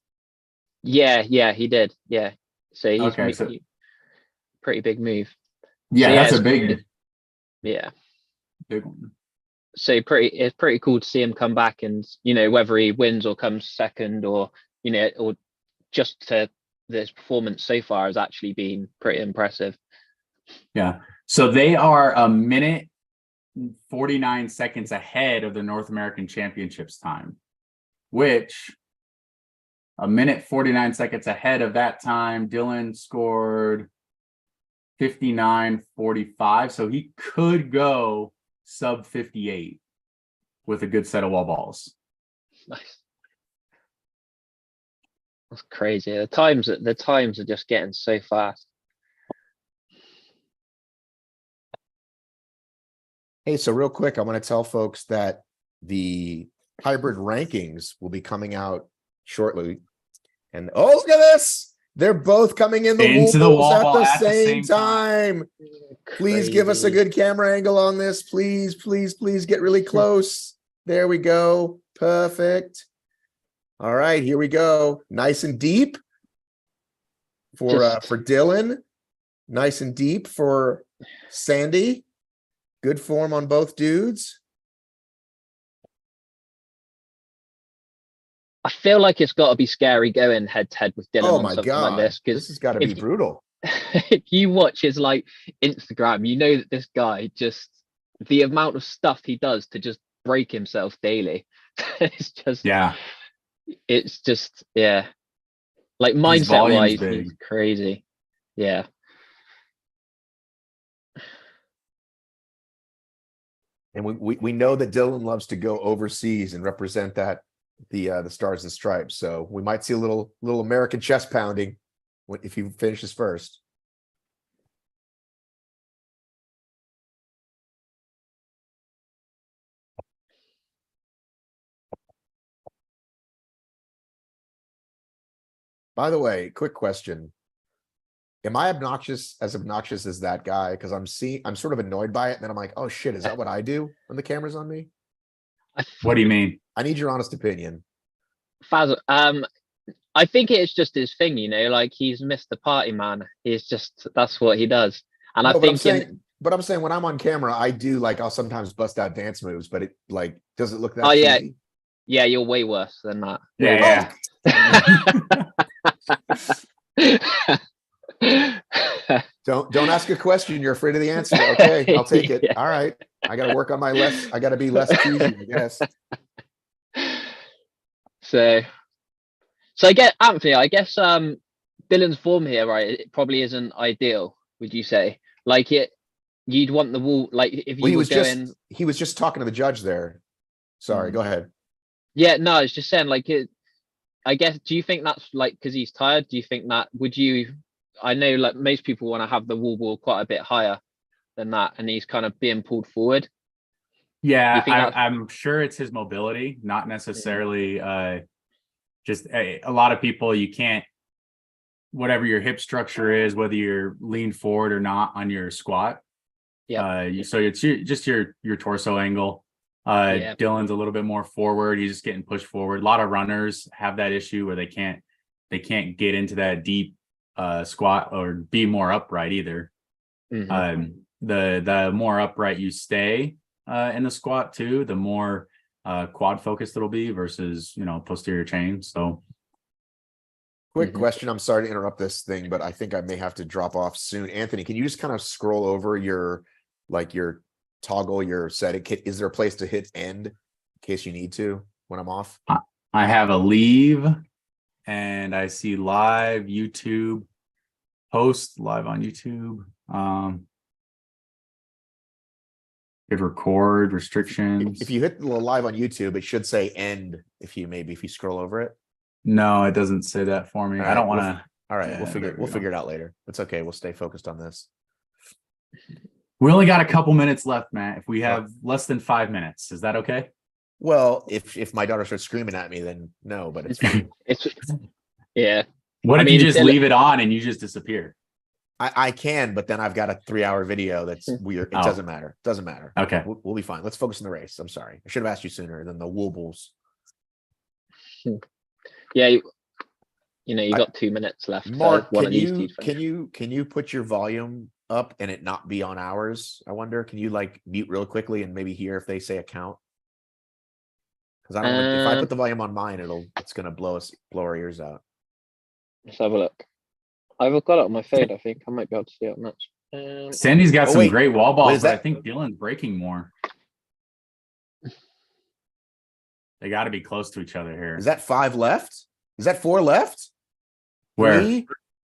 yeah, he did. Yeah. So he's Okay, so pretty big move. yeah, So, that's it's a big one. one. So it's pretty cool to see him come back, and whether he wins or comes second, or or just to this performance so far has actually been pretty impressive. Yeah. So they are a minute 49 seconds ahead of the North American Championships time, which a minute 49 seconds ahead of that time, Dylan scored 59:45. So he could go sub 58 with a good set of wall balls. Nice. That's crazy. The times are just getting so fast. Hey, so real quick, I want to tell folks that the hybrid rankings will be coming out shortly. And oh, look at this. They're both coming in the Into the walls wall at ball the at the same same time. Please give us a Crazy. good camera angle on this. Please, please, please get really close. There we go. Perfect. All right, here we go. Nice and deep for Dylan. Nice and deep for Sandy. Good form on both dudes. I feel like it's got to be scary going head to head with Dylan Oh on my something God. like this, because This has got to be brutal. if you watch his Instagram, you know that this guy, just the amount of stuff he does to just break himself daily. It's just like mindset wise, big. he's crazy. Yeah. And we know that Dylan loves to go overseas and represent the Stars and Stripes. So we might see a little American chest pounding if he finishes first. By the way, quick question. Am I obnoxious as that guy? Because I'm sort of annoyed by it. And then I'm like, oh shit, is that what I do when the camera's on me? What do you mean? I need your honest opinion. Faz, I think it's just his thing, like he's Mr. Party Man. That's what he does. And I think but I'm saying when I'm on camera, I do I'll sometimes bust out dance moves, but it does it look that cheesy? Yeah, you're way worse than that. Yeah. Don't ask a question. You're afraid of the answer. Okay, I'll take it. Yeah. All right. I got to work on I got to be less cheesy, I guess. So I get Anthony. I guess Dylan's form here, right? It probably isn't ideal. Would you say? You'd want the wall. If you he was just talking to the judge there. Sorry, go ahead. Yeah, no, I was just saying, like, I guess, do you think that's like because he's tired? Do you think that would you? I know, like, most people want to have the wall ball quite a bit higher than that, and he's kind of being pulled forward. Yeah, You think that's I'm sure it's his mobility, not necessarily just a lot of people. You can't, whatever your hip structure is, whether you're lean forward or not on your squat. Yeah. So it's just your torso angle. Yeah. Dylan's a little bit more forward. He's just getting pushed forward. A lot of runners have that issue where they can't get into that deep squat or be more upright either. Mhm. The more upright you stay in the squat too, the more quad focused it'll be versus, posterior chain. So Quick Mhm. question. I'm sorry to interrupt this thing, but I think I may have to drop off soon. Anthony, can you just kind of scroll over your toggle, your setting? Is there a place to hit end in case you need to when I'm off? I have a leave and I see live YouTube, post live on YouTube. Could record restrictions. If you hit the live on YouTube, it should say end if you scroll over it. No, it doesn't say that for me. All I right, don't want to. All right, Yeah, we'll there we go. figure it out later. It's okay. We'll stay focused on this. We only got a couple minutes left, Matt. If we have less than 5 minutes, is that okay? Well, if my daughter starts screaming at me, then no, but it's fine. Yeah. What I if you mean, just leave it on and you just disappear? I can, but then I've got a 3-hour video that's weird. It Oh. doesn't matter. Doesn't matter. Okay. We'll be fine. Let's focus on the race. I'm sorry. I should have asked you sooner than the Woobles. Yeah. You got 2 minutes left. Mark, for one can of these two to can you put your volume up and it not be on ours? I wonder. Can you mute real quickly and maybe hear if they say a count? Because I don't want if I put the volume on mine, it's gonna blow our ears out. Let's have a look. I've got it on my phone. I think I might be able to see it on that. Sandy's got some wait. great wall What balls, is but I that? think Dylan's breaking more. They got to be close to each other here. Is that 5 left? Is that 4 left? Where? 3?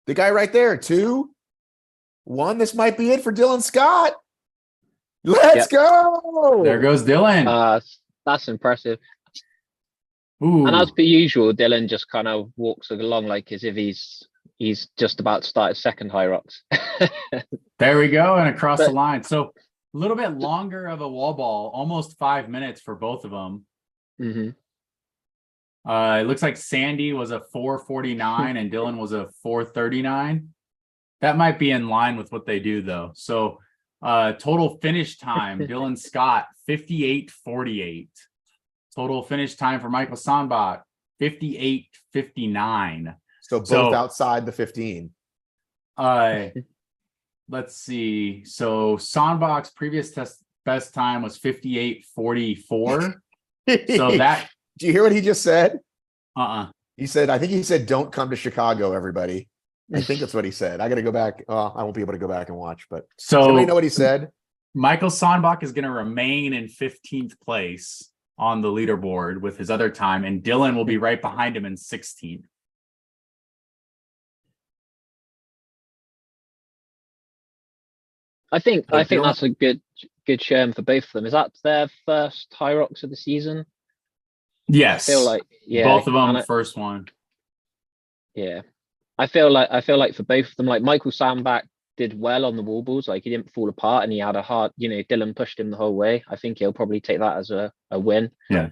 The guy right there. 2, 1. This might be it for Dylan Scott. Let's go. There goes Dylan. That's impressive. Ooh. And as per usual, Dylan just kind of walks along like as if he's just about to start his second HYROX. There we go, and across the line. So a little bit longer of a wall ball, almost 5 minutes for both of them. Mm-hmm. It looks like Sandy was a 4:49 and Dylan was a 4:39. That might be in line with what they do though. So total finish time, Dylan Scott 58:48. Total finish time for Michael Sandbach 58:59. So both outside the 15. Let's see. So Sandbach's previous best time was 58:44. So that. Do you hear what he just said? He said, I think he said, don't come to Chicago, everybody. I think that's what he said. I got to go back. I won't be able to go back and watch, but so does anybody know what he said? Michael Sandbach is going to remain in 15th place on the leaderboard with his other time, and Dylan will be right behind him in 16th. I think that's a good showing for both of them. Is that their first HYROX of the season? Yes. I feel like both of them first one. Yeah. I feel like for both of them, like Michael Sandbach did well on the wall balls, like he didn't fall apart and he had a hard, Dylan pushed him the whole way. I think he'll probably take that as a win. Yeah.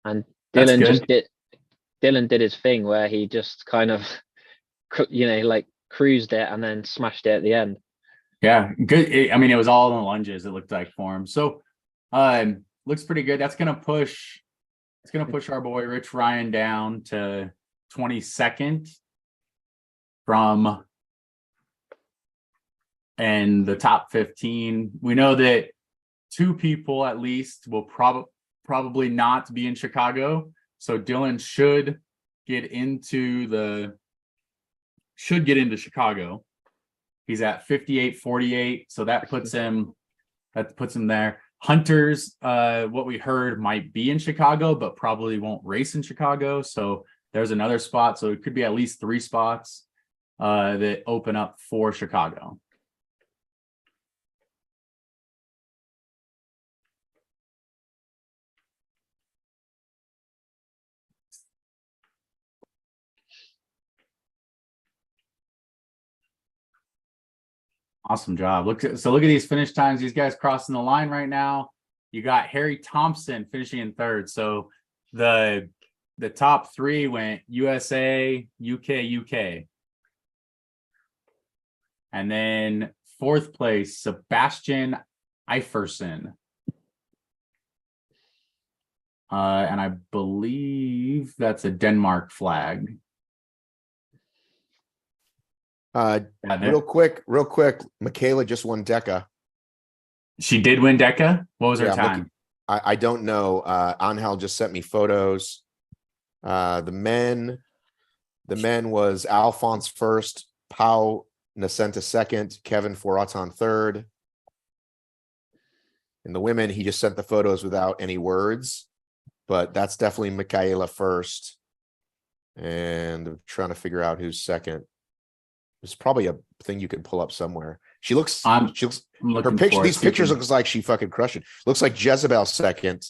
And Dylan did his thing where he just kind of cruised it and then smashed it at the end. Yeah, good. It was all in the lunges, it looked like for him. So looks pretty good. It's gonna push our boy Rich Ryan down to 22nd from and the top 15. We know that 2 people at least will probably not be in Chicago. So Dylan should get into Chicago. He's at 58:48. So that puts him there. Hunters, what we heard, might be in Chicago, but probably won't race in Chicago. So there's another spot. So it could be at least 3 spots that open up for Chicago. Awesome job. Look at these finish times. These guys crossing the line right now. You got Harry Thompson finishing in third. So the top three went USA, UK. And then fourth place, Sebastian Iferson. And I believe that's a Denmark flag. Real quick, Michaela just won DECA. She did win DECA. What was her Yeah, time? I don't know. Angel just sent me photos. The men was Alphonse first, Pau Nascenta second, Kevin Foratan third. In the women, he just sent the photos without any words, but that's definitely Michaela first. And I'm trying to figure out who's second. There's probably a thing you can pull up somewhere. She looks her picture. These pictures looks like she fucking crushed it. Looks like Jezebel second.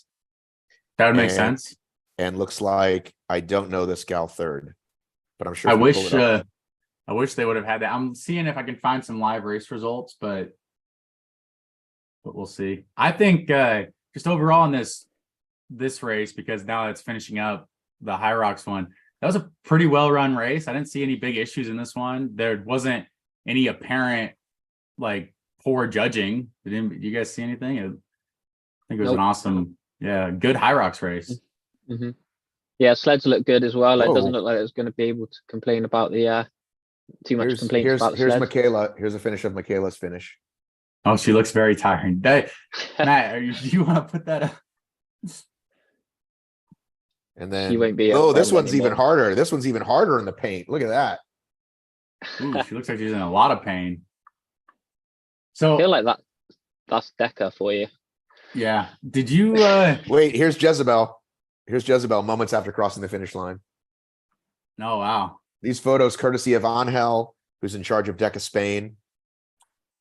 That would make sense. And looks like I don't know this gal third, but I'm sure. I wish they would have had that. I'm seeing if I can find some live race results, but we'll see. I think just overall in this race, because now it's finishing up the HYROX one. That was a pretty well run race. I didn't see any big issues in this one. There wasn't any apparent like poor judging. Did you guys see anything? I think it was an awesome, good HYROX race. Mm-hmm. Yeah, sleds look good as well. It doesn't look like it's going to be able to complain about the too much complaints about the here's sleds. Michaela. Here's a finish of Michaela's finish. Oh, she looks very tired. Matt, do you want to put that up? And then she won't be this one's anymore. even harder. This one's even harder in the paint. Look at that. Ooh, she looks like she's in a lot of pain. So I feel like that's DECA for you. Yeah. Did you wait? Here's Jezebel. Here's Jezebel moments after crossing the finish line. Oh wow. These photos courtesy of Angel, who's in charge of DECA Spain.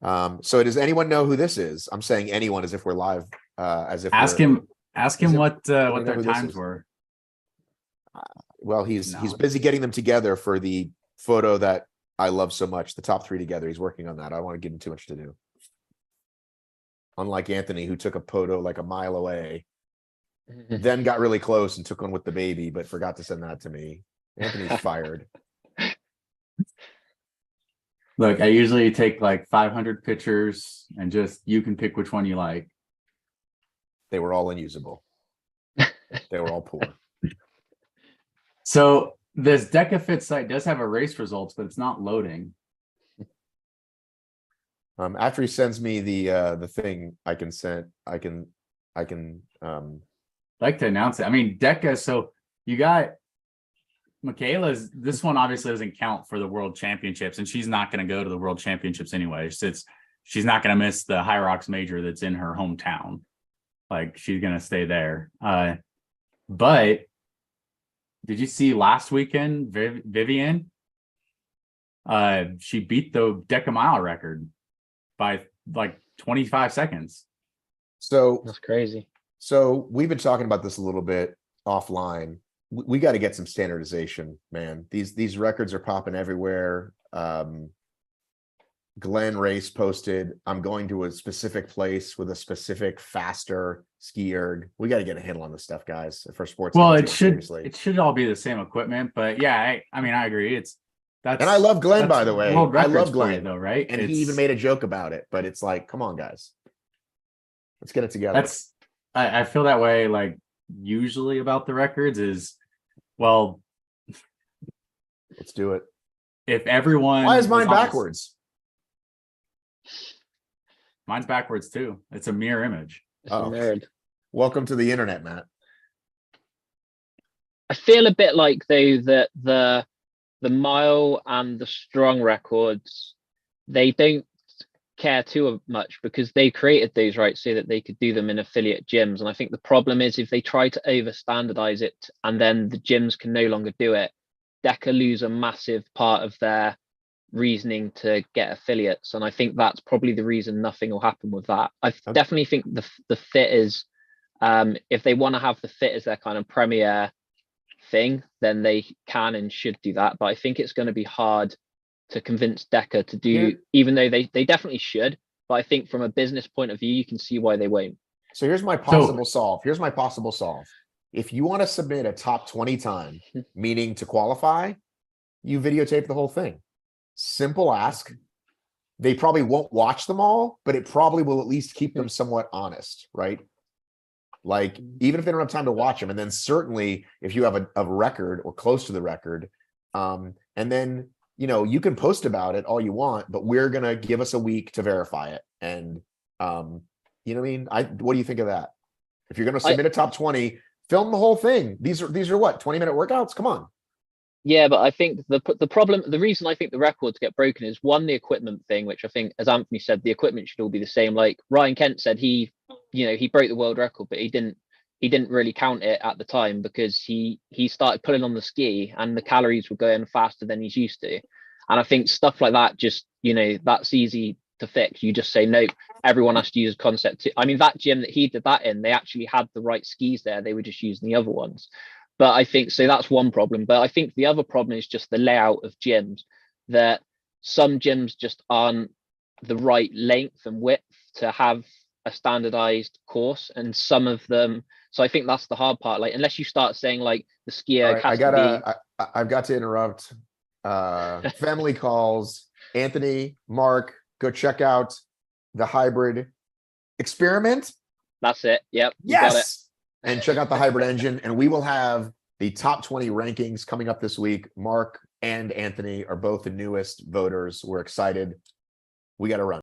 So does anyone know who this is? I'm saying anyone as if we're live. As if ask him what their who times were. Well, he's busy getting them together for the photo that I love so much. The top three together. He's working on that. I don't want to give him too much to do. Unlike Anthony, who took a photo like a mile away, then got really close and took one with the baby, but forgot to send that to me. Anthony's fired. Look, I usually take like 500 pictures and just you can pick which one you like. They were all unusable. They were all poor. So this DECAFIT site does have a race results, but it's not loading. After he sends me the thing, I can like to announce it. I mean, DECA. So you got Michaela's. This one obviously doesn't count for the World Championships, and she's not going to go to the World Championships anyway. She's not going to miss the HYROX major that's in her hometown. Like she's going to stay there. But did you see last weekend, Vivian? She beat the DECA mile record by like 25 seconds. So that's crazy. So we've been talking about this a little bit offline. We got to get some standardization, man. These records are popping everywhere. Glenn Race posted, I'm going to a specific place with a specific faster ski erg. We got to get a handle on this stuff, guys, for sports. Well, it should all be the same equipment, but yeah, I mean, I agree. And I love Glenn, by the way. I love Glenn though, right? And he even made a joke about it, but it's like, come on, guys, let's get it together. I feel that way. Like usually about the records is, well, let's do it. If everyone, why is mine backwards? Mine's backwards too. It's a mirror image. Nerd. Welcome to the internet, Matt. I feel a bit like though that the mile and the strong records, they don't care too much because they created those right so that they could do them in affiliate gyms. And I think the problem is if they try to over standardize it and then the gyms can no longer do it, DECA lose a massive part of their reasoning to get affiliates. And I think that's probably the reason nothing will happen with that. I definitely think the fit is, if they want to have the fit as their kind of premier thing, then they can and should do that. But I think it's going to be hard to convince Decker to do, even though they definitely should. But I think from a business point of view, you can see why they won't. So here's my possible solve. Here's my possible solve. If you want to submit a top 20 time, meaning to qualify, you videotape the whole thing. Simple ask. They probably won't watch them all, but it probably will at least keep them somewhat honest, right? Like, even if they don't have time to watch them, and then certainly if you have a record or close to the record, and then, you know, you can post about it all you want, but we're going to give us a week to verify it. And, you know what I mean? What do you think of that? If you're going to submit a top 20, film the whole thing. These are what, 20-minute workouts? Come on. Yeah, but I think the reason I think the records get broken is one, the equipment thing, which I think, as Anthony said, the equipment should all be the same. Like Ryan Kent said, he broke the world record, but he didn't really count it at the time because he started pulling on the ski and the calories were going faster than he's used to. And I think stuff like that, just, that's easy to fix. You just say, nope, everyone has to use concept. I mean, that gym that he did that in, they actually had the right skis there. They were just using the other ones. But I think, so that's one problem. But I think the other problem is just the layout of gyms, that some gyms just aren't the right length and width to have a standardized course, and some of them. So I think that's the hard part. Like, unless you start saying like the skier right, I've got to interrupt. Family calls. Anthony, Mark, go check out the hybrid experiment. That's it. Yep. Yes. Got it. And check out the hybrid engine, and we will have the top 20 rankings coming up this week. Mark and Anthony are both the newest voters. We're excited. We got to run.